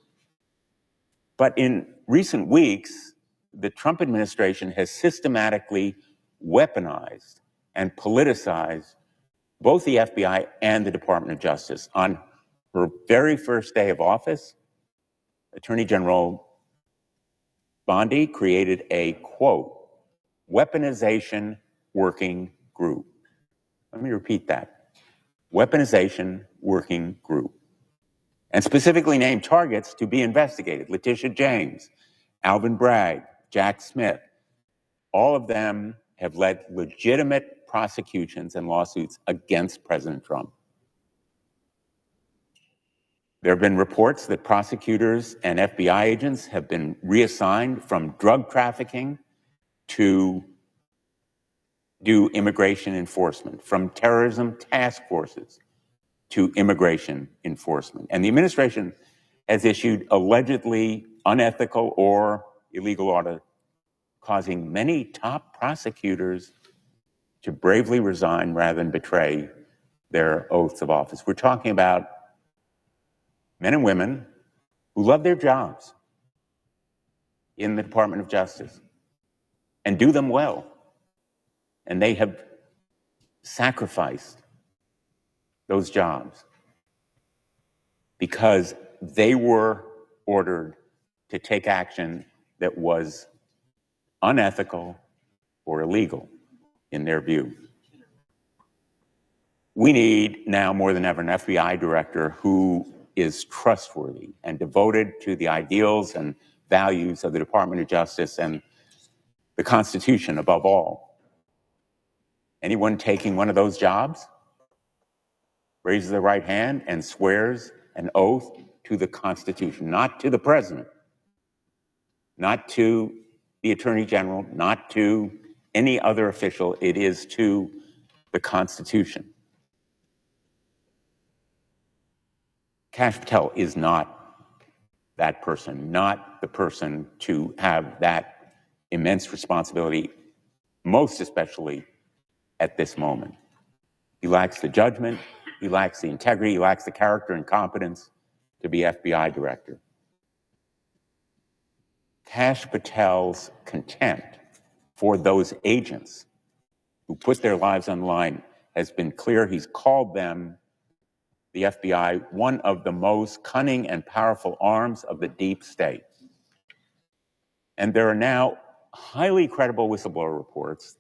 But in recent weeks, the Trump administration has systematically weaponized and politicized both the FBI and the Department of Justice. On her very first day of office, Attorney General Bondi created a, quote, weaponization working group. Let me repeat that. Weaponization working group. And specifically named targets to be investigated: Letitia James, Alvin Bragg, Jack Smith. All of them have led legitimate prosecutions and lawsuits against President Trump. There have been reports that prosecutors and FBI agents have been reassigned from drug trafficking to do immigration enforcement, from terrorism task forces to immigration enforcement. And the administration has issued allegedly unethical or illegal orders, causing many top prosecutors to bravely resign rather than betray their oaths of office. We're talking about men and women who love their jobs in the Department of Justice and do them well. And they have sacrificed those jobs because they were ordered to take action that was unethical or illegal in their view. We need now more than ever an FBI director who is trustworthy and devoted to the ideals and values of the Department of Justice and the Constitution above all. Anyone taking one of those jobs raises their right hand and swears an oath to the Constitution, not to the president, not to the Attorney General, not to any other official. It is to the Constitution. Kash Patel is not that person, not the person to have that immense responsibility, most especially at this moment. He lacks the judgment, he lacks the integrity, he lacks the character and competence to be FBI director. Kash Patel's contempt for those agents who put their lives on the line has been clear. He's called them, the FBI, one of the most cunning and powerful arms of the deep state. And there are now highly credible whistleblower reports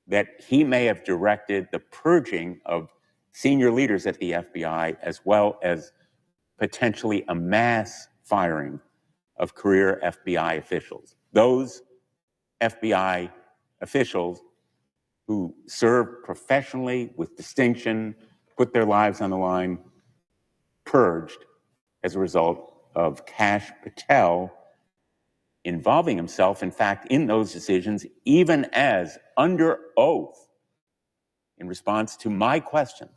that he may have directed the purging of senior leaders at the FBI, as well as potentially a mass firing of career FBI officials. Those FBI officials who served professionally with distinction, put their lives on the line, purged as a result of Kash Patel involving himself, in fact, in those decisions, even as under oath, in response to my questions,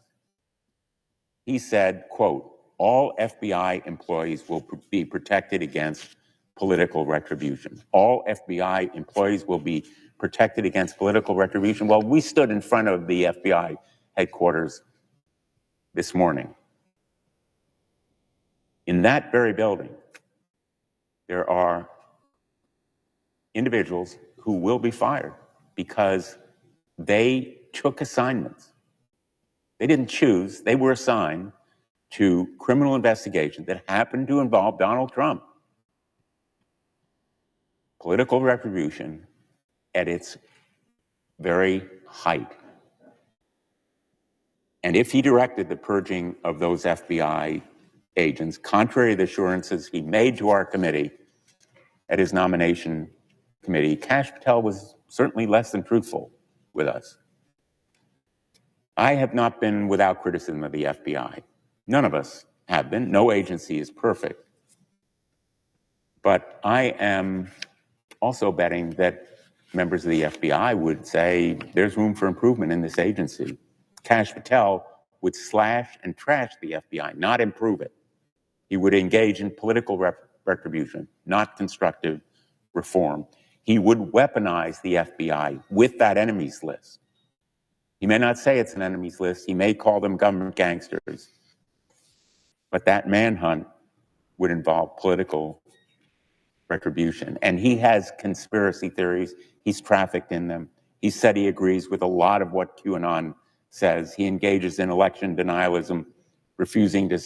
he said, quote, all FBI employees will be protected against political retribution. All FBI employees will be protected against political retribution. Well, we stood in front of the FBI headquarters this morning. In that very building, there are individuals who will be fired because they took assignments. They didn't choose, they were assigned to criminal investigations that happened to involve Donald Trump. Political retribution at its very height. And if he directed the purging of those FBI agents, contrary to the assurances he made to our committee at his nomination committee, Kash Patel was certainly less than truthful with us. I have not been without criticism of the FBI. None of us have been. No agency is perfect. But I am also betting that members of the FBI would say there's room for improvement in this agency. Kash Patel would slash and trash the FBI, not improve it. He would engage in political retribution, not constructive reform. He would weaponize the FBI with that enemies list. He may not say it's an enemies list. He may call them government gangsters. But that manhunt would involve political retribution. And he has conspiracy theories. He's trafficked in them. He said he agrees with a lot of what QAnon says. He engages in election denialism, refusing to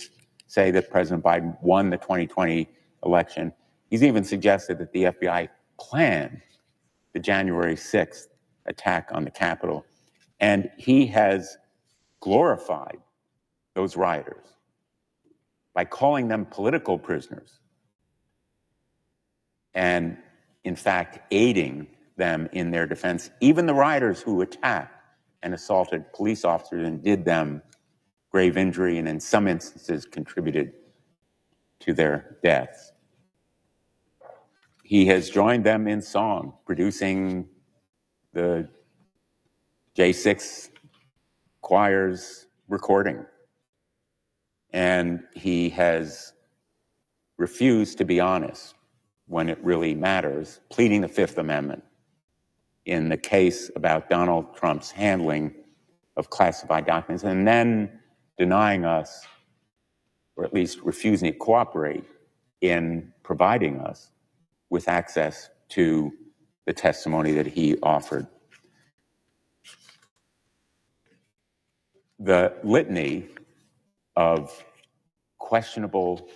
say that President Biden won the 2020 election. He's even suggested that the FBI planned the January 6th attack on the Capitol. And he has glorified those rioters by calling them political prisoners and, in fact, aiding them in their defense. Even the rioters who attacked and assaulted police officers and did them grave injury and in some instances contributed to their deaths. He has joined them in song, producing the J6 choir's recording. And he has refused to be honest when it really matters, pleading the Fifth Amendment in the case about Donald Trump's handling of classified documents, and then denying us, or at least refusing to cooperate in providing us with access to the testimony that he offered. The litany of questionable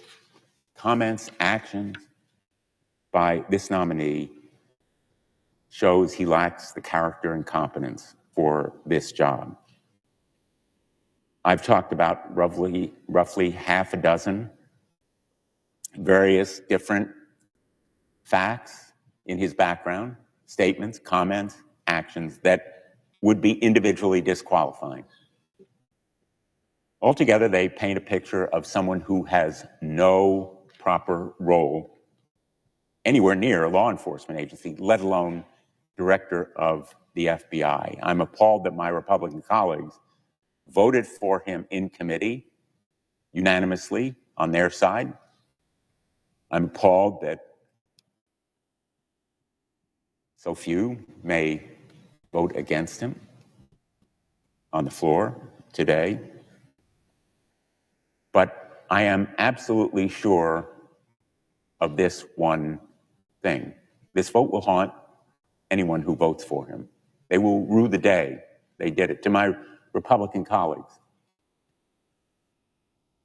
comments, actions by this nominee shows he lacks the character and competence for this job. I've talked about roughly half a dozen various different facts in his background, statements, comments, actions that would be individually disqualifying. Altogether, they paint a picture of someone who has no proper role anywhere near a law enforcement agency, let alone director of the FBI. I'm appalled that my Republican colleagues voted for him in committee unanimously on their side. I'm appalled that so few may vote against him on the floor today. But I am absolutely sure of this one thing. This vote will haunt anyone who votes for him. They will rue the day they did it. To my Republican colleagues,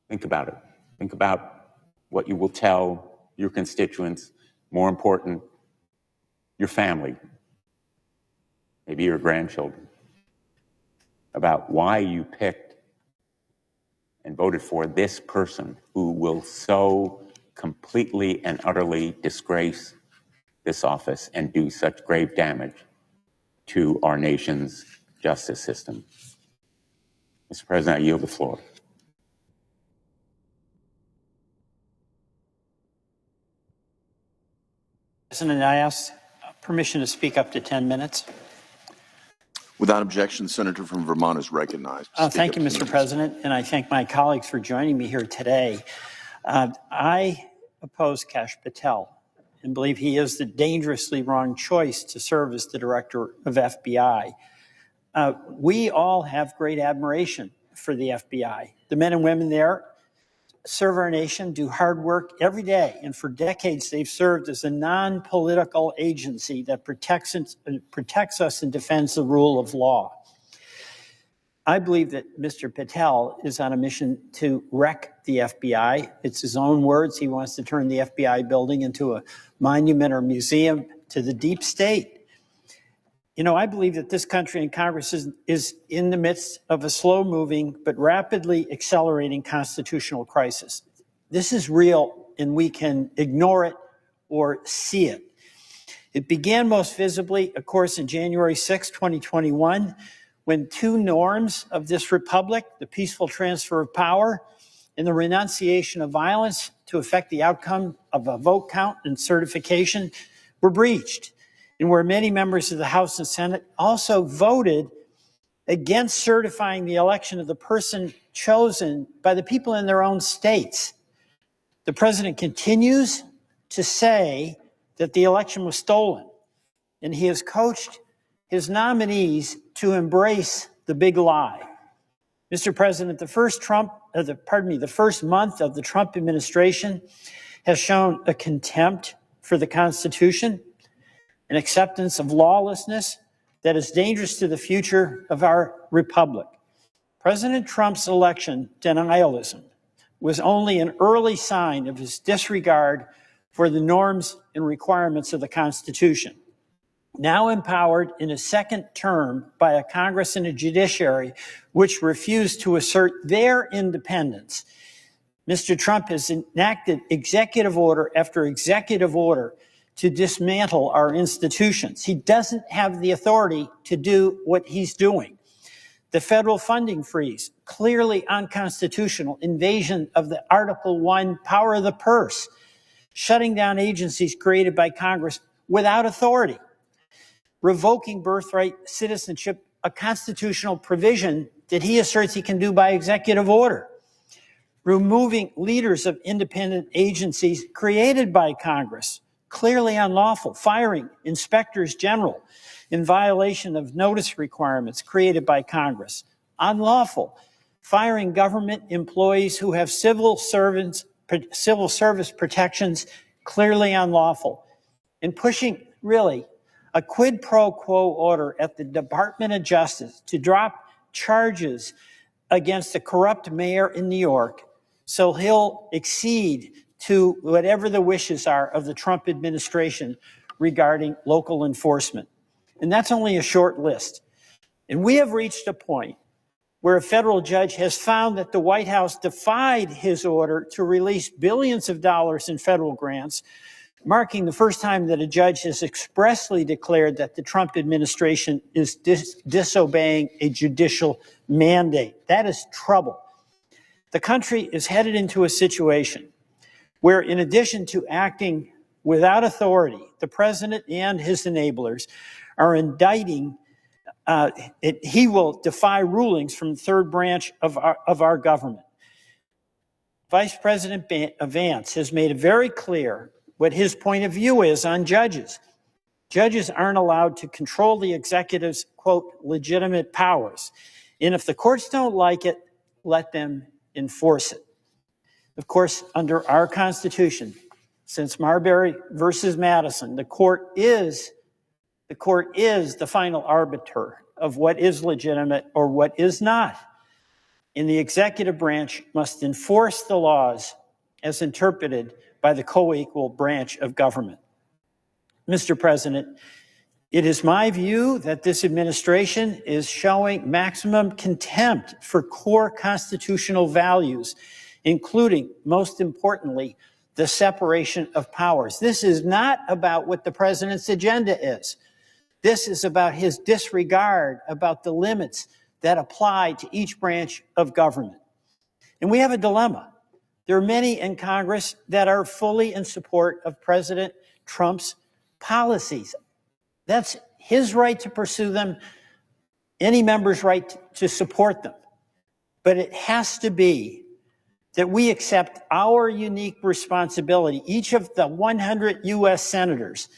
think about it. Think about what you will tell your constituents, more important, your family, maybe your grandchildren, about why you picked and voted for this person who will so completely and utterly disgrace this office and do such grave damage to our nation's justice system. Mr. President, I yield the floor. President, I ask permission to speak up to 10 minutes. Without objection, Senator from Vermont is recognized. Thank you, Mr. President, and I thank my colleagues for joining me here today. I oppose Kash Patel and believe he is the dangerously wrong choice to serve as the director of FBI. We all have great admiration for the FBI. The men and women there serve our nation, do hard work every day, and for decades they've served as a non-political agency that protects us and defends the rule of law. I believe that Mr. Patel is on a mission to wreck the FBI. It's his own words. He wants to turn the FBI building into a monument or museum to the deep state. You know, I believe that this country and Congress is in the midst of a slow-moving but rapidly accelerating constitutional crisis. This is real, and we can ignore it or see it. It began most visibly, of course, in January 6, 2021, when two norms of this republic, the peaceful transfer of power and the renunciation of violence to affect the outcome of a vote count and certification, were breached, and where many members of the House and Senate also voted against certifying the election of the person chosen by the people in their own states. The president continues to say that the election was stolen, and he has coached his nominees to embrace the big lie. Mr. President, the first month of the Trump administration has shown a contempt for the Constitution, an acceptance of lawlessness that is dangerous to the future of our republic. President Trump's election denialism was only an early sign of his disregard for the norms and requirements of the Constitution. Now empowered in a second term by a Congress and a judiciary which refuse to assert their independence, Mr. Trump has enacted executive order after executive order to dismantle our institutions. He doesn't have the authority to do what he's doing. The federal funding freeze, clearly unconstitutional, invasion of the Article 1 power of the purse, shutting down agencies created by Congress without authority, revoking birthright citizenship, a constitutional provision that he asserts he can do by executive order, removing leaders of independent agencies created by Congress, clearly unlawful, firing inspectors general in violation of notice requirements created by Congress, unlawful, firing government employees who have civil service protections, clearly unlawful, and pushing really a quid pro quo order at the Department of Justice to drop charges against a corrupt mayor in New York so he'll accede to whatever the wishes are of the Trump administration regarding local enforcement. And that's only a short list. And we have reached a point where a federal judge has found that the White House defied his order to release billions of dollars in federal grants, marking the first time that a judge has expressly declared that the Trump administration is disobeying a judicial mandate. That is trouble. The country is headed into a situation where, in addition to acting without authority, the president and his enablers are indicting, he will defy rulings from the third branch of our government. Vice President Vance has made it very clear what his point of view is on judges. Judges aren't allowed to control the executive's, quote, legitimate powers. And if the courts don't like it, let them enforce it. Of course, under our Constitution, since Marbury versus Madison, the court is the final arbiter of what is legitimate or what is not. And the executive branch must enforce the laws as interpreted by the co-equal branch of government. Mr. President, it is my view that this administration is showing maximum contempt for core constitutional values, including, most importantly, the separation of powers. This is not about what the president's agenda is. This is about his disregard about the limits that apply to each branch of government. And we have a dilemma. There are many in Congress that are fully in support of President Trump's policies. That's his right to pursue them, any member's right to support them. But it has to be that we accept our unique responsibility, each of the 100 U.S. senators,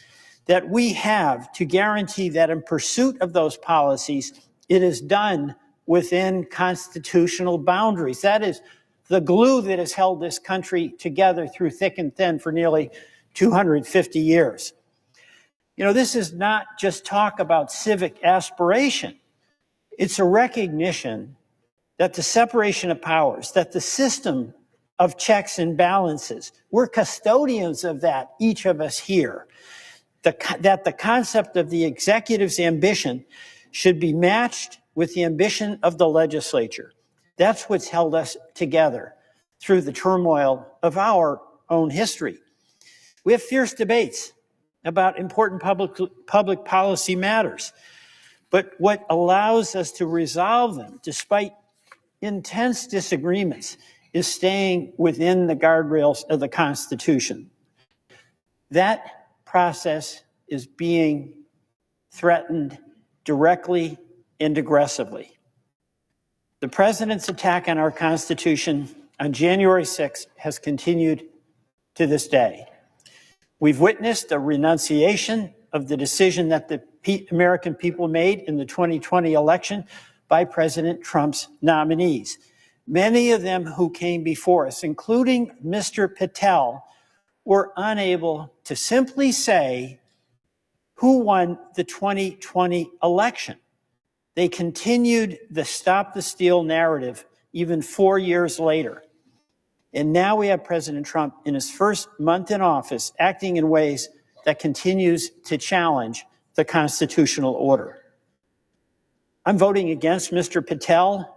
that we have to guarantee that in pursuit of those policies, it is done within constitutional boundaries. That is the glue that has held this country together through thick and thin for nearly 250 years. You know, this is not just talk about civic aspiration. It's a recognition that the separation of powers, that the system of checks and balances, we're custodians of that, each of us here. That the concept of the executive's ambition should be matched with the ambition of the legislature. That's what's held us together through the turmoil of our own history. We have fierce debates about important public policy matters, but what allows us to resolve them, despite intense disagreements, is staying within the guardrails of the Constitution. That process is being threatened directly and aggressively. The president's attack on our Constitution on January 6th has continued to this day. We've witnessed a renunciation of the decision that the American people made in the 2020 election by President Trump's nominees. Many of them who came before us, including Mr. Patel, were unable to simply say who won the 2020 election. They continued the stop the steal narrative even 4 years later. And now we have President Trump in his first month in office acting in ways that continues to challenge the constitutional order. I'm voting against Mr. Patel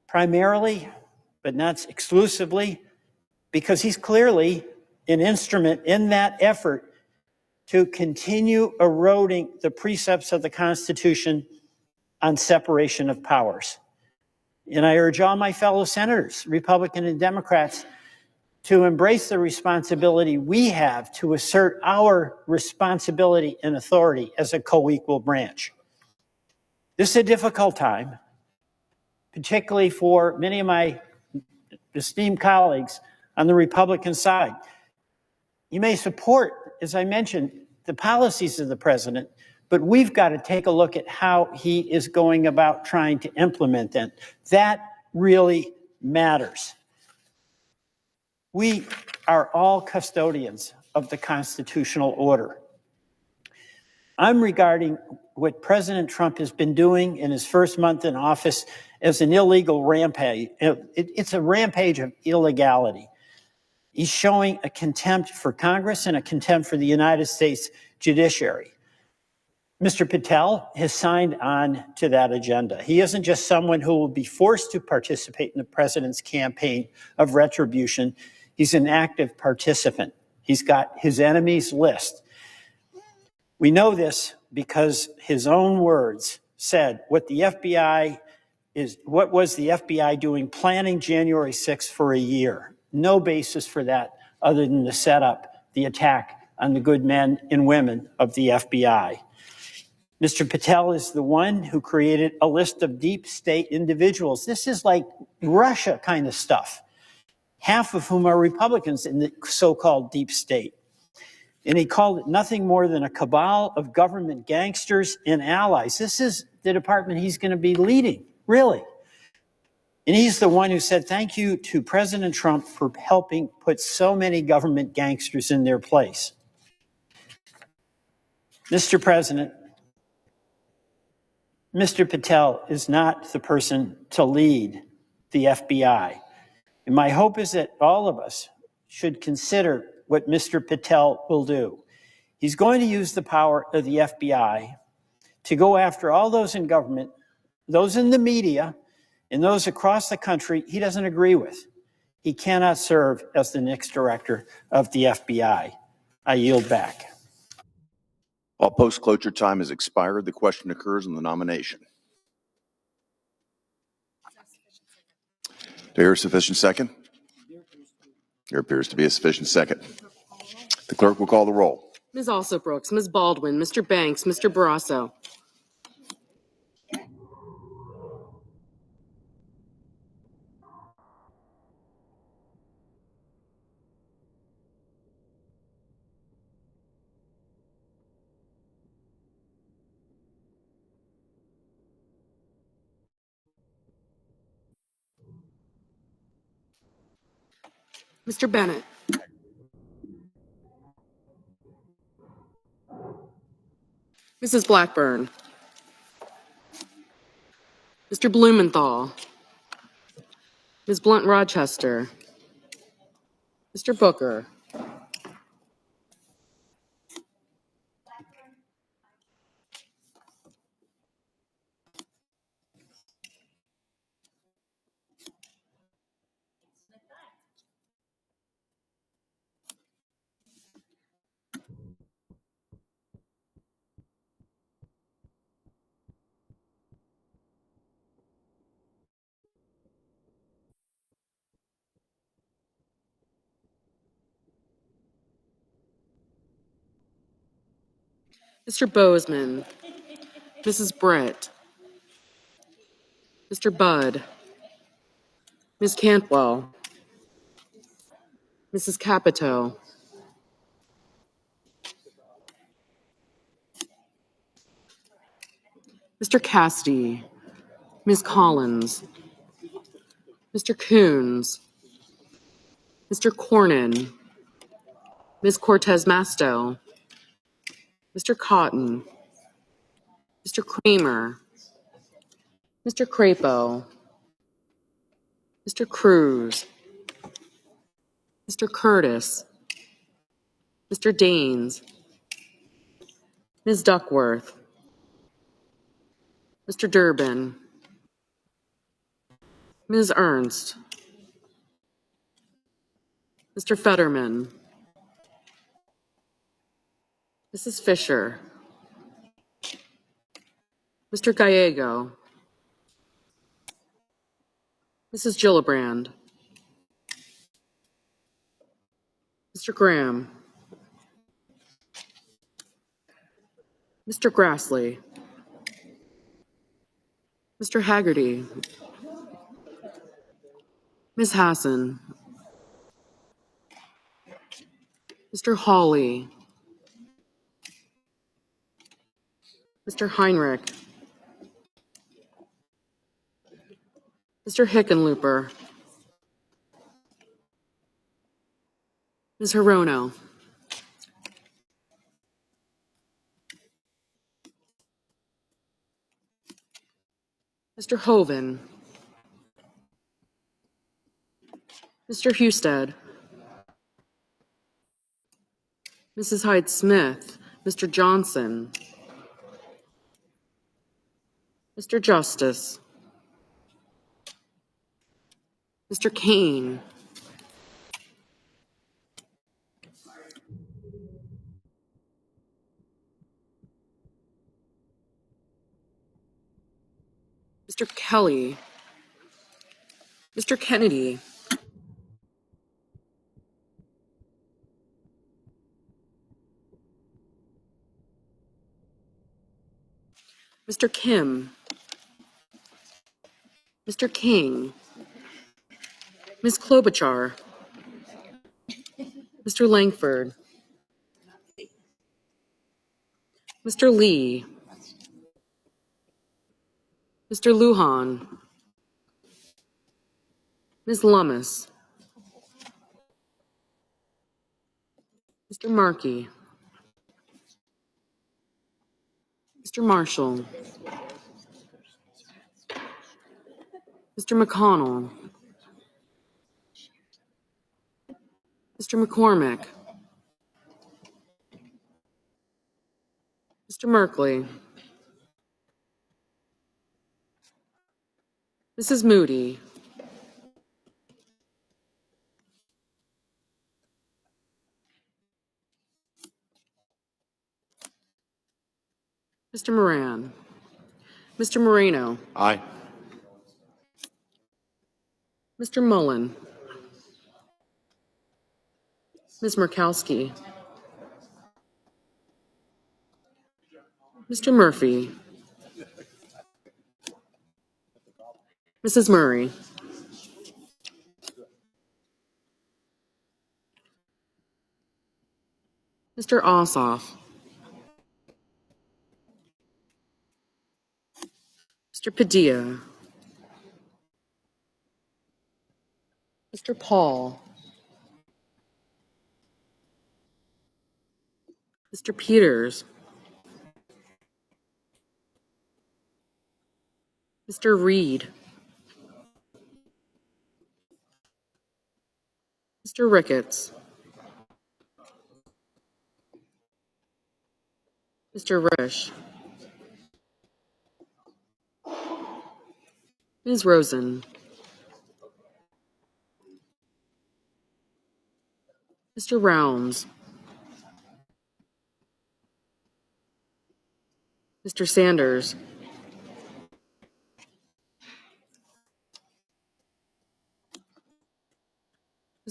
primarily, but not exclusively, because he's clearly an instrument in that effort to continue eroding the precepts of the Constitution on separation of powers. And I urge all my fellow senators, Republican and Democrats, to embrace the responsibility we have to assert our responsibility and authority as a co-equal branch. This is a difficult time, particularly for many of my esteemed colleagues on the Republican side. You may support, as I mentioned, the policies of the president, but we've got to take a look at how he is going about trying to implement them. That really matters. We are all custodians of the constitutional order. I'm regarding what President Trump has been doing in his first month in office as an illegal rampage. It's a rampage of illegality. He's showing a contempt for Congress and a contempt for the United States judiciary. Mr. Patel has signed on to that agenda. He isn't just someone who will be forced to participate in the president's campaign of retribution. He's an active participant. He's got his enemies list. We know this because his own words said what was the FBI doing planning January 6th for a year? No basis for that other than to set up the attack on the good men and women of the FBI. Mr. Patel is the one who created a list of deep state individuals. This is like Russia kind of stuff, half of whom are Republicans in the so-called deep state. And he called it nothing more than a cabal of government gangsters and allies. This is the department he's going to be leading, really. And he's the one who said, thank you to President Trump for helping put so many government gangsters in their place. Mr. President, Mr. Patel is not the person to lead the FBI. And my hope is that all of us should consider what Mr. Patel will do. He's going to use the power of the FBI to go after all those in government, those in the media, and those across the country he doesn't agree with. He cannot serve as the next director of the FBI. I yield back. While post-cloture time has expired, the question occurs on the nomination. Do I hear a sufficient second? There appears to be a sufficient second. The clerk will call the roll. Ms. Alsobrooks, Ms. Baldwin, Mr. Banks, Mr. Barrasso. Mr. Bennett. Mrs. Blackburn. Mr. Blumenthal. Ms. Blunt Rochester. Mr. Booker. Mr. Bozeman. Mrs. Brett. Mr. Budd. Ms. Cantwell. Mrs. Capito. Mr. Cassidy. Ms. Collins. Mr. Coons. Mr. Cornyn. Ms. Cortez Masto. Mr. Cotton. Mr. Kramer. Mr. Crapo. Mr. Cruz. Mr. Curtis. Mr. Daines. Ms. Duckworth. Mr. Durbin. Ms. Ernst. Mr. Fetterman. Mrs. Fisher. Mr. Gallego. Mrs. Gillibrand. Mr. Graham. Mr. Grassley. Mr. Haggerty. Ms. Hassan. Mr. Hawley. Mr. Heinrich. Mr. Hickenlooper. Ms. Hirono. Mr. Hoven. Mr. Husted. Mrs. Hyde-Smith. Mr. Johnson. Mr. Justice. Mr. Kane. Mr. Kelly. Mr. Kennedy. Mr. Kim. Mr. King. Ms. Klobuchar. Mr. Langford. Mr. Lee. Mr. Lujan. Ms. Lummis. Mr. Markey. Mr. Marshall. Mr. McConnell. Mr. McCormick. Mr. Merkley. Mrs. Moody. Mr. Moran. Mr. Moreno. Aye. Mr. Mullen. Ms. Murkowski. Mr. Murphy. Mrs. Murray. Mr. Ossoff. Mr. Padilla. Mr. Paul. Mr. Peters. Mr. Reed. Mr. Ricketts. Mr. Risch. Ms. Rosen. Mr. Rounds. Mr. Sanders.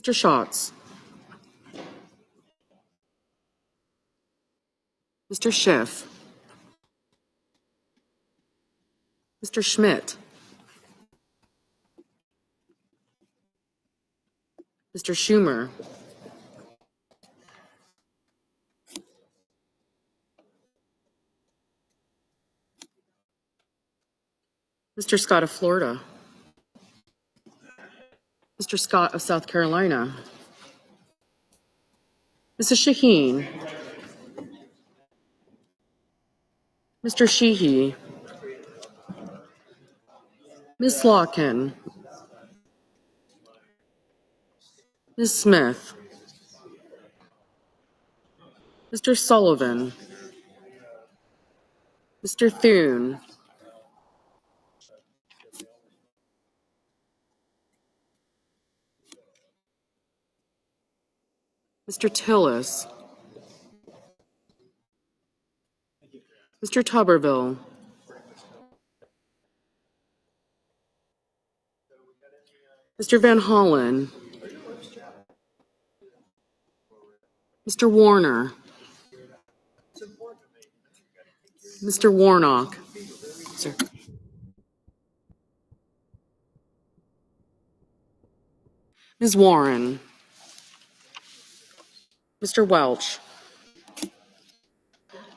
Mr. Schatz. Mr. Schiff. Mr. Schmidt. Mr. Schumer. Mr. Scott of Florida. Mr. Scott of South Carolina. Mrs. Shaheen. Mr. Sheehy. Ms. Slotkin. Ms. Smith. Mr. Sullivan. Mr. Thune. Mr. Tillis. Mr. Tuberville. Mr. Van Hollen. Mr. Warner. Mr. Warnock. Sir. Ms. Warren. Mr. Welch.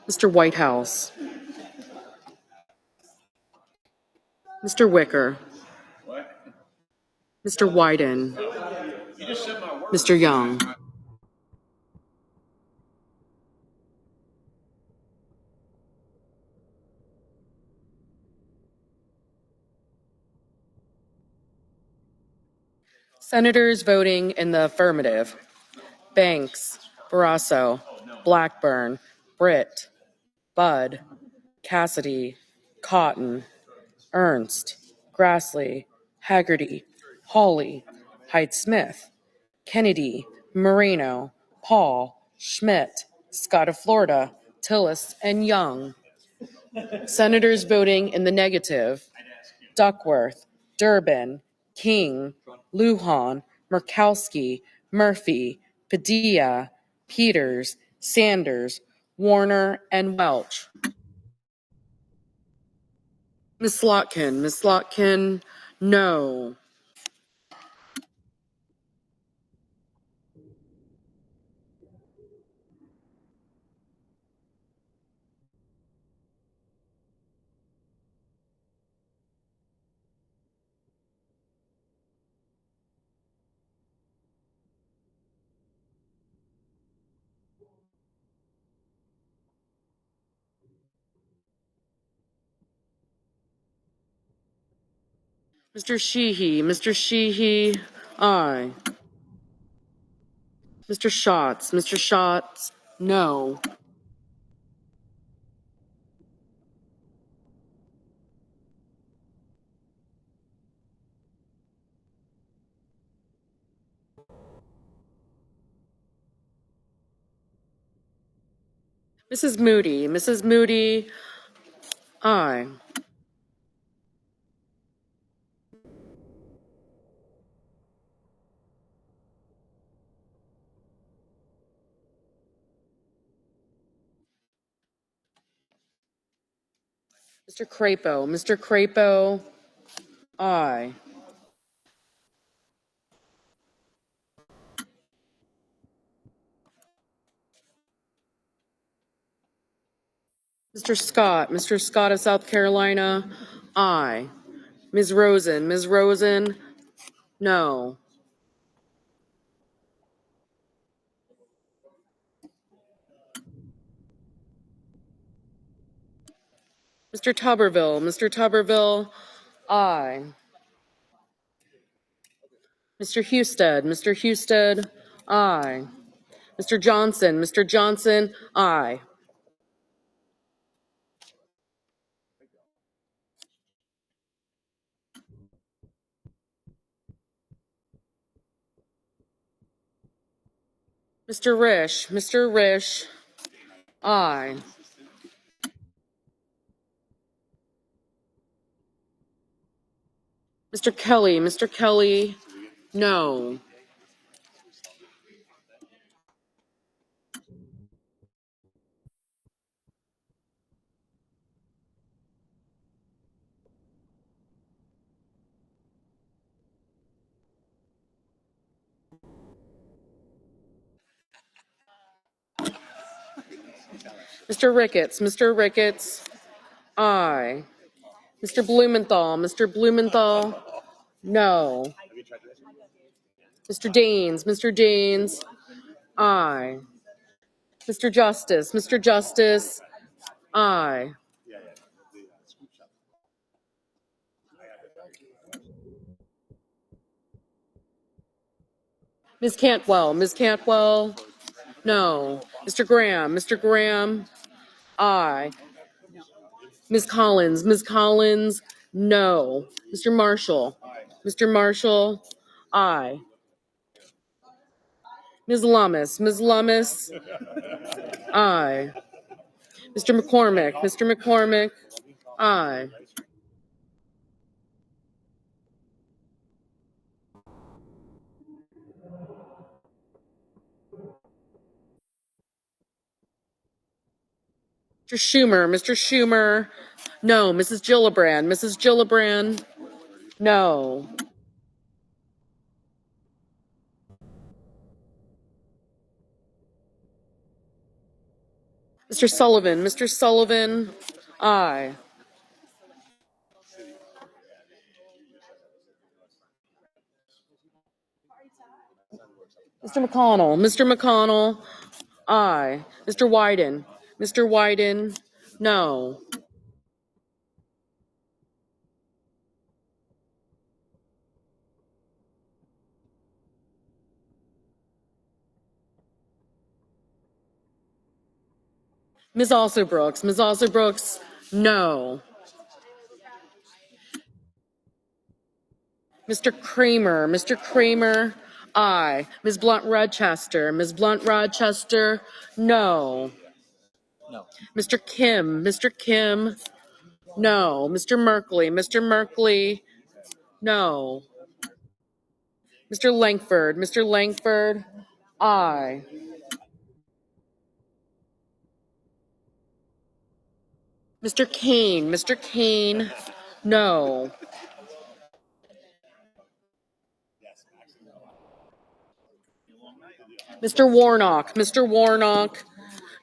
Mr. Whitehouse. Mr. Wicker. Mr. Wyden. Mr. Young. Senators voting in the affirmative: Banks, Barrasso, Blackburn, Britt, Budd, Cassidy, Cotton, Ernst, Grassley, Haggerty, Hawley, Hyde-Smith, Kennedy, Moreno, Paul, Schmidt, Scott of Florida, Tillis, and Young. Senators voting in the negative: Duckworth, Durbin, King, Lujan, Murkowski, Murphy, Padilla, Peters, Sanders, Warner, and Welch. Ms. Slotkin, no. Mr. Sheehy, aye. Mr. Schatz, no. Mrs. Moody, aye. Mr. Crapo, Mr. Crapo, aye. Mr. Scott of South Carolina, aye. Ms. Rosen, no. Mr. Tuberville, aye. Mr. Husted, aye. Mr. Johnson, aye. Mr. Risch, aye. Mr. Kelly, no. Mr. Ricketts, aye. Mr. Blumenthal, no. Mr. Daines, aye. Mr. Justice, aye. Ms. Cantwell, no. Mr. Graham, aye. Ms. Collins, no. Mr. Marshall, aye. Ms. Lummis, aye. Mr. McCormick, aye. Mr. Schumer, no. Mrs. Gillibrand, no. Mr. Sullivan, aye. Mr. McConnell, aye. Mr. Wyden, no. Ms. Alsobrooks, no. Mr. Kramer, aye. Ms. Blunt Rochester, no. Mr. Kim, no. Mr. Merkley, no. Mr. Langford, aye. Mr. Kane, no. Mr. Warnock,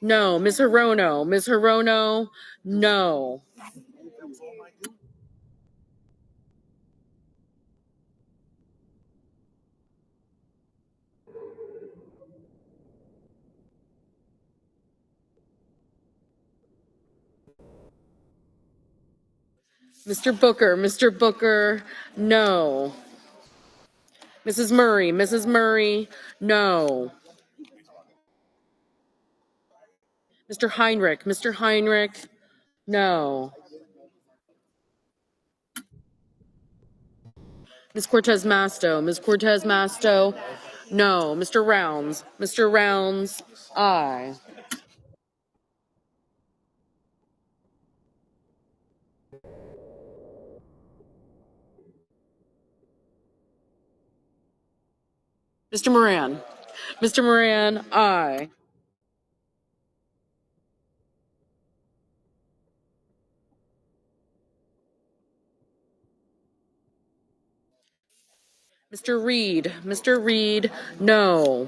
no. Ms. Hirono, no. Mr. Booker, no. Mrs. Murray, no. Mr. Heinrich, no. Ms. Cortez Masto, no. Mr. Rounds, aye. Mr. Moran, aye. Mr. Reed, Mr. Reed, no.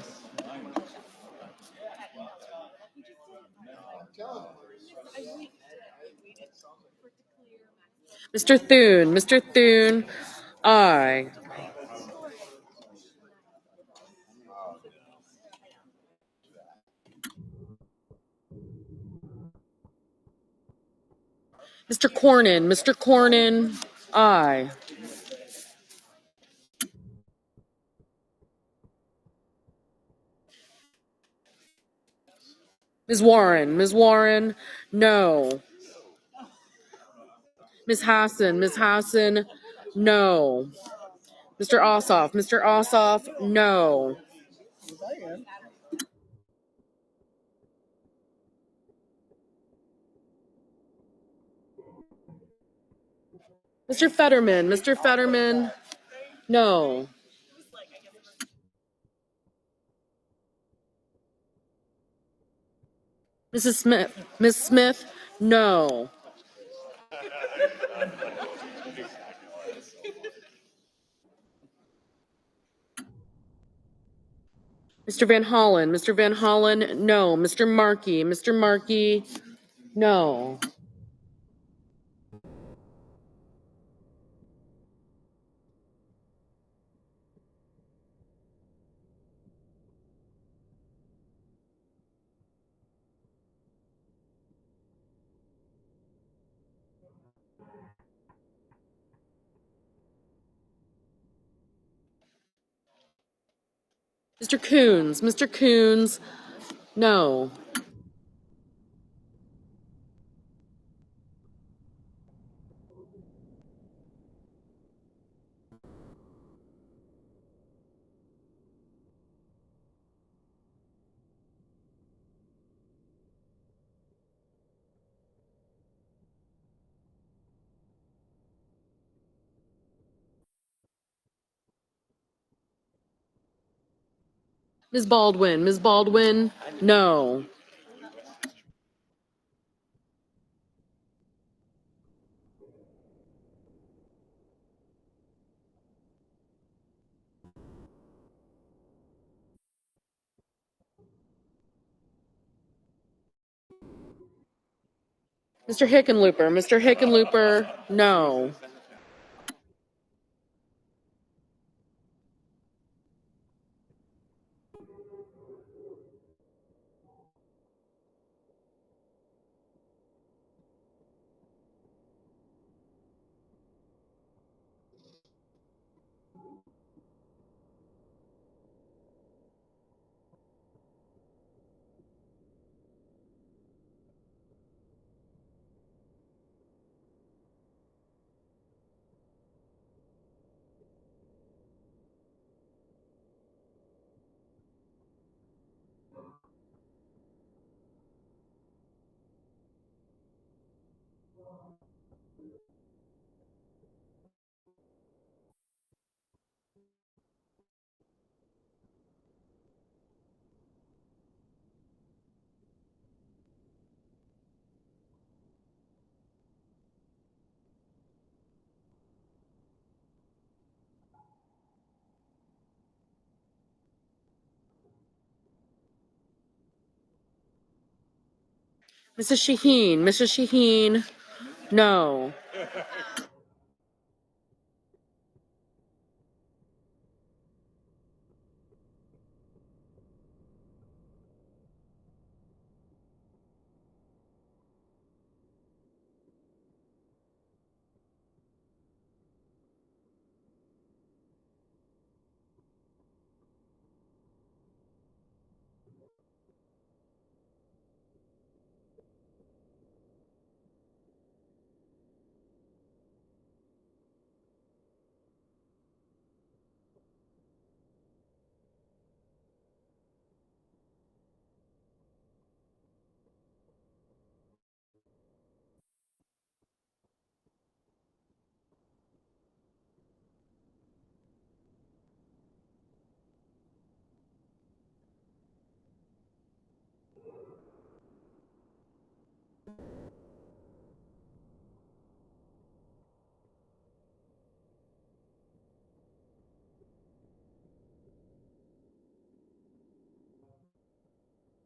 Mr. Thune, aye. Mr. Cornyn, aye. Ms. Warren, no. Ms. Hassan, no. Mr. Ossoff, no. Mr. Fetterman, no. Ms. Smith, no. Mr. Van Hollen, no. Mr. Markey, no. Mr. Coons, no. Ms. Baldwin, no. Mr. Hickenlooper, no. Mrs. Shaheen, no.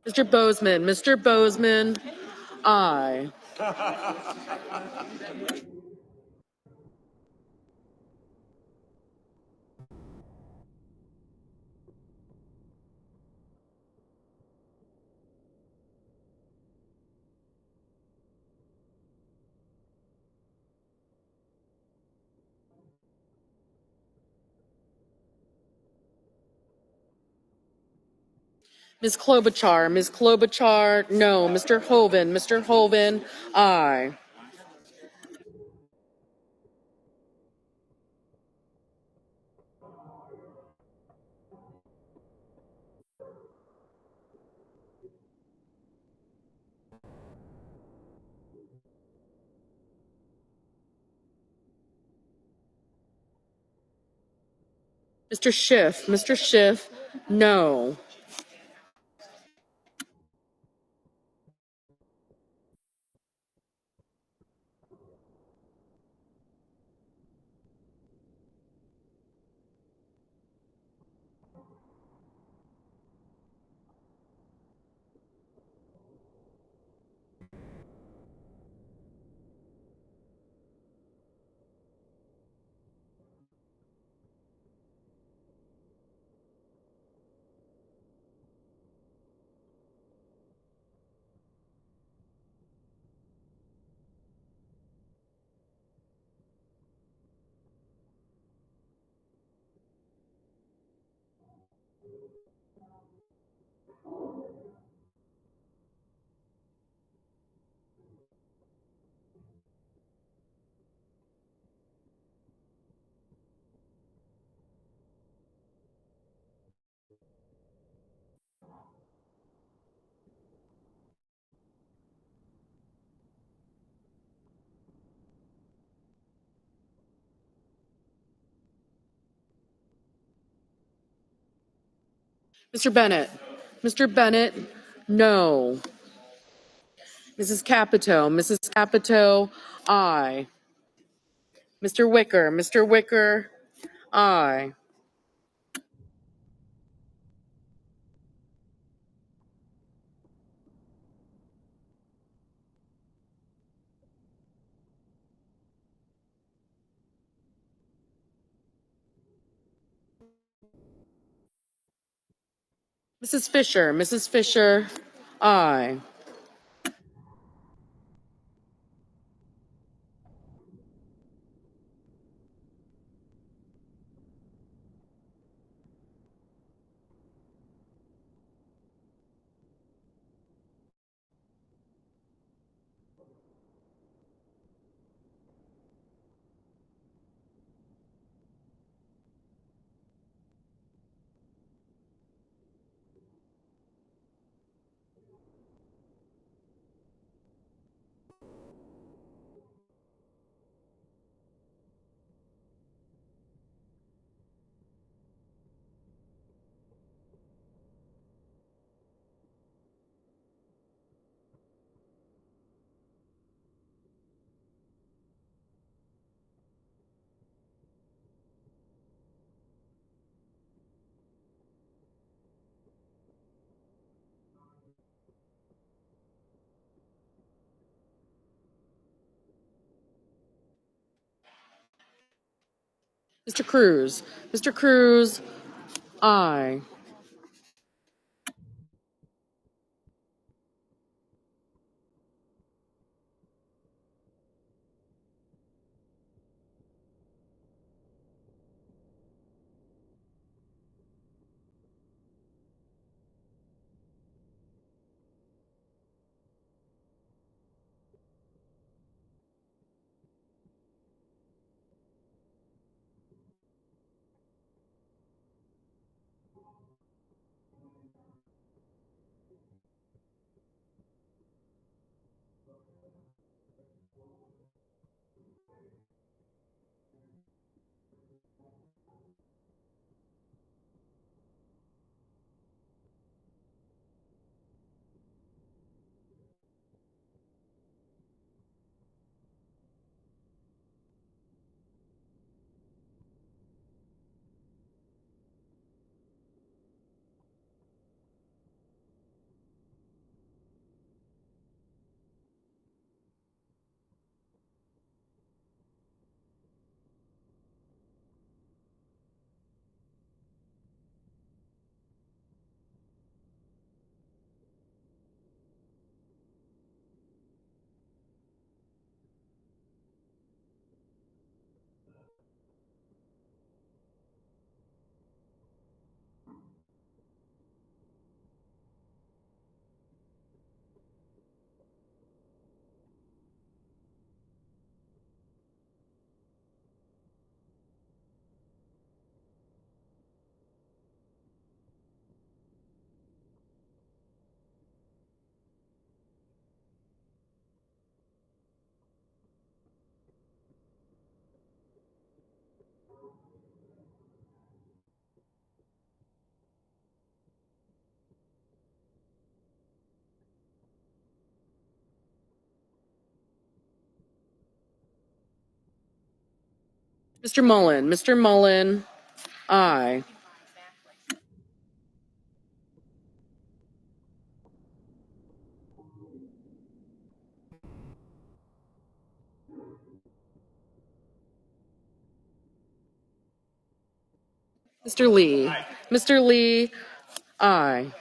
Mr. Bozeman, aye. Ms. Klobuchar, no. Mr. Hoven, aye. Mr. Schiff, no. Mr. Bennett, no. Mrs. Capito, aye. Mr. Wicker, aye. Mrs. Fisher, aye. Mr. Cruz, aye. Mr. Mullen, aye. Mr. Lee, Mr. Lee, aye.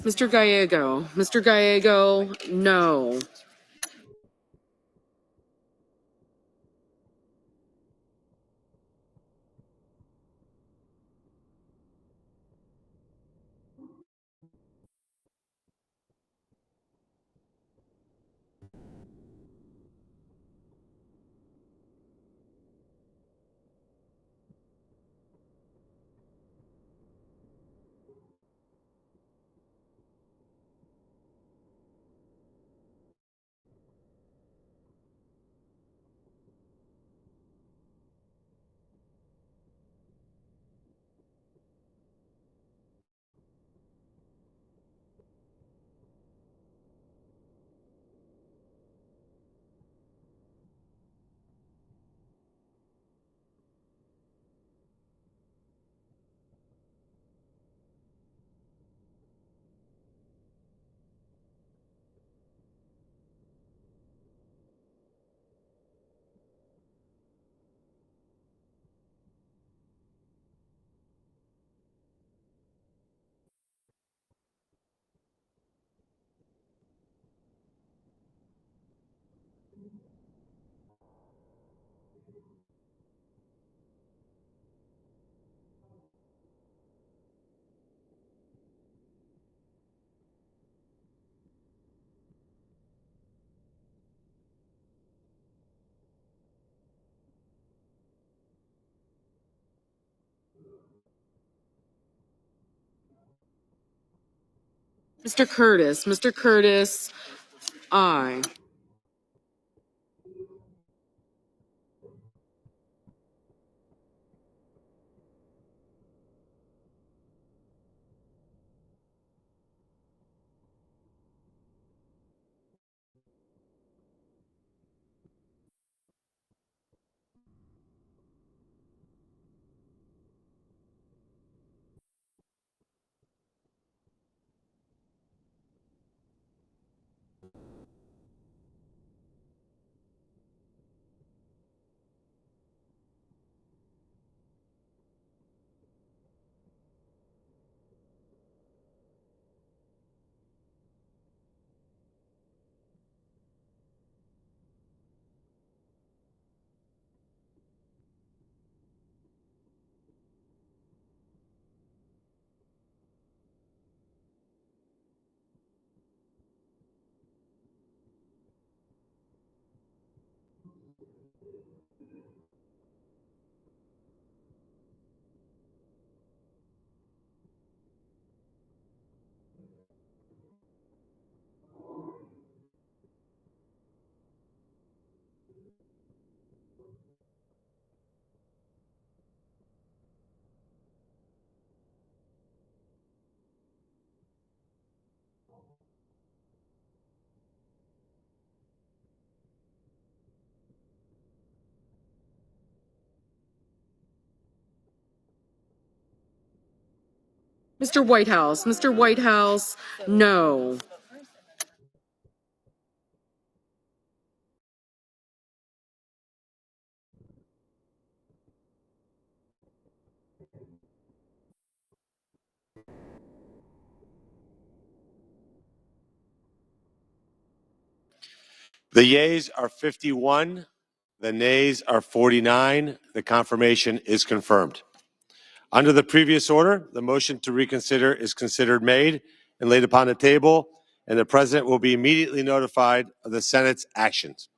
Mr. Gallego, no. Mr. Curtis, aye. Mr. Whitehouse, no. The yeas are 51. The nays are 49. The confirmation is confirmed. Under the previous order, the motion to reconsider is considered made and laid upon the table, and the President will be immediately notified of the Senate's actions.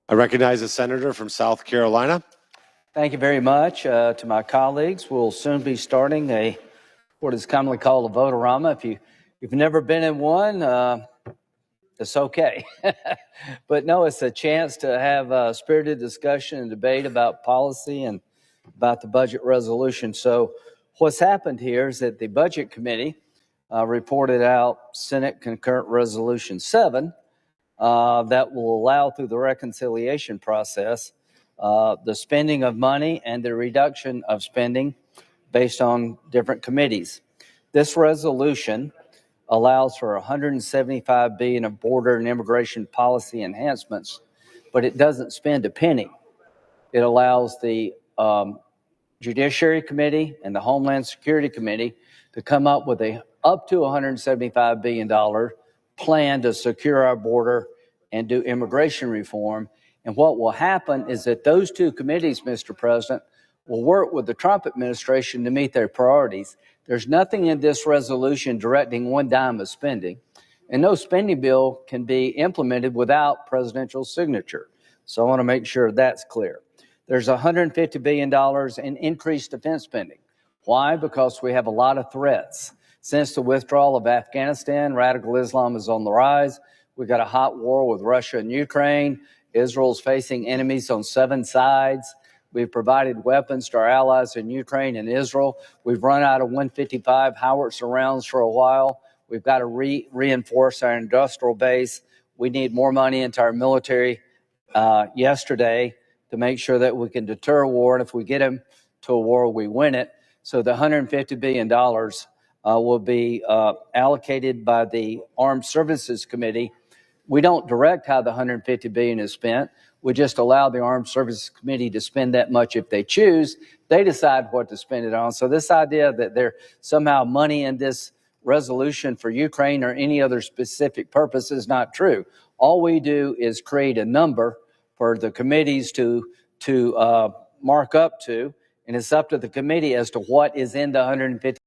I recognize the senator from South Carolina. Thank you very much to my colleagues. We'll soon be starting what is commonly called a vote-a-rama. If you've never been in one, it's okay. But no, it's a chance to have a spirited discussion and debate about policy and about the budget resolution. So what's happened here is that the Budget Committee reported out Senate Concurrent Resolution 7 that will allow through the reconciliation process the spending of money and the reduction of spending based on different committees. This resolution allows for $175 billion of border and immigration policy enhancements, but it doesn't spend a penny. It allows the Judiciary Committee and the Homeland Security Committee to come up with up to $175 billion plan to secure our border and do immigration reform. And what will happen is that those two committees, Mr. President, will work with the Trump administration to meet their priorities. There's nothing in this resolution directing one dime of spending, and no spending bill can be implemented without presidential signature. So I want to make sure that's clear. There's $150 billion in increased defense spending. Why? Because we have a lot of threats. Since the withdrawal of Afghanistan, radical Islam is on the rise. We've got a hot war with Russia and Ukraine. Israel's facing enemies on 7 sides. We've provided weapons to our allies in Ukraine and Israel. We've run out of 155 howitzer rounds for a while. We've got to reinforce our industrial base. We need more money into our military yesterday to make sure that we can deter a war. And if we get them to a war, we win it. So the $150 billion will be allocated by the Armed Services Committee. We don't direct how the $150 billion is spent. We just allow the Armed Services Committee to spend that much if they choose. They decide what to spend it on. So this idea that there's somehow money in this resolution for Ukraine or any other specific purpose is not true. All we do is create a number for the committees to mark up to, and it's up to the committee as to what is in the $150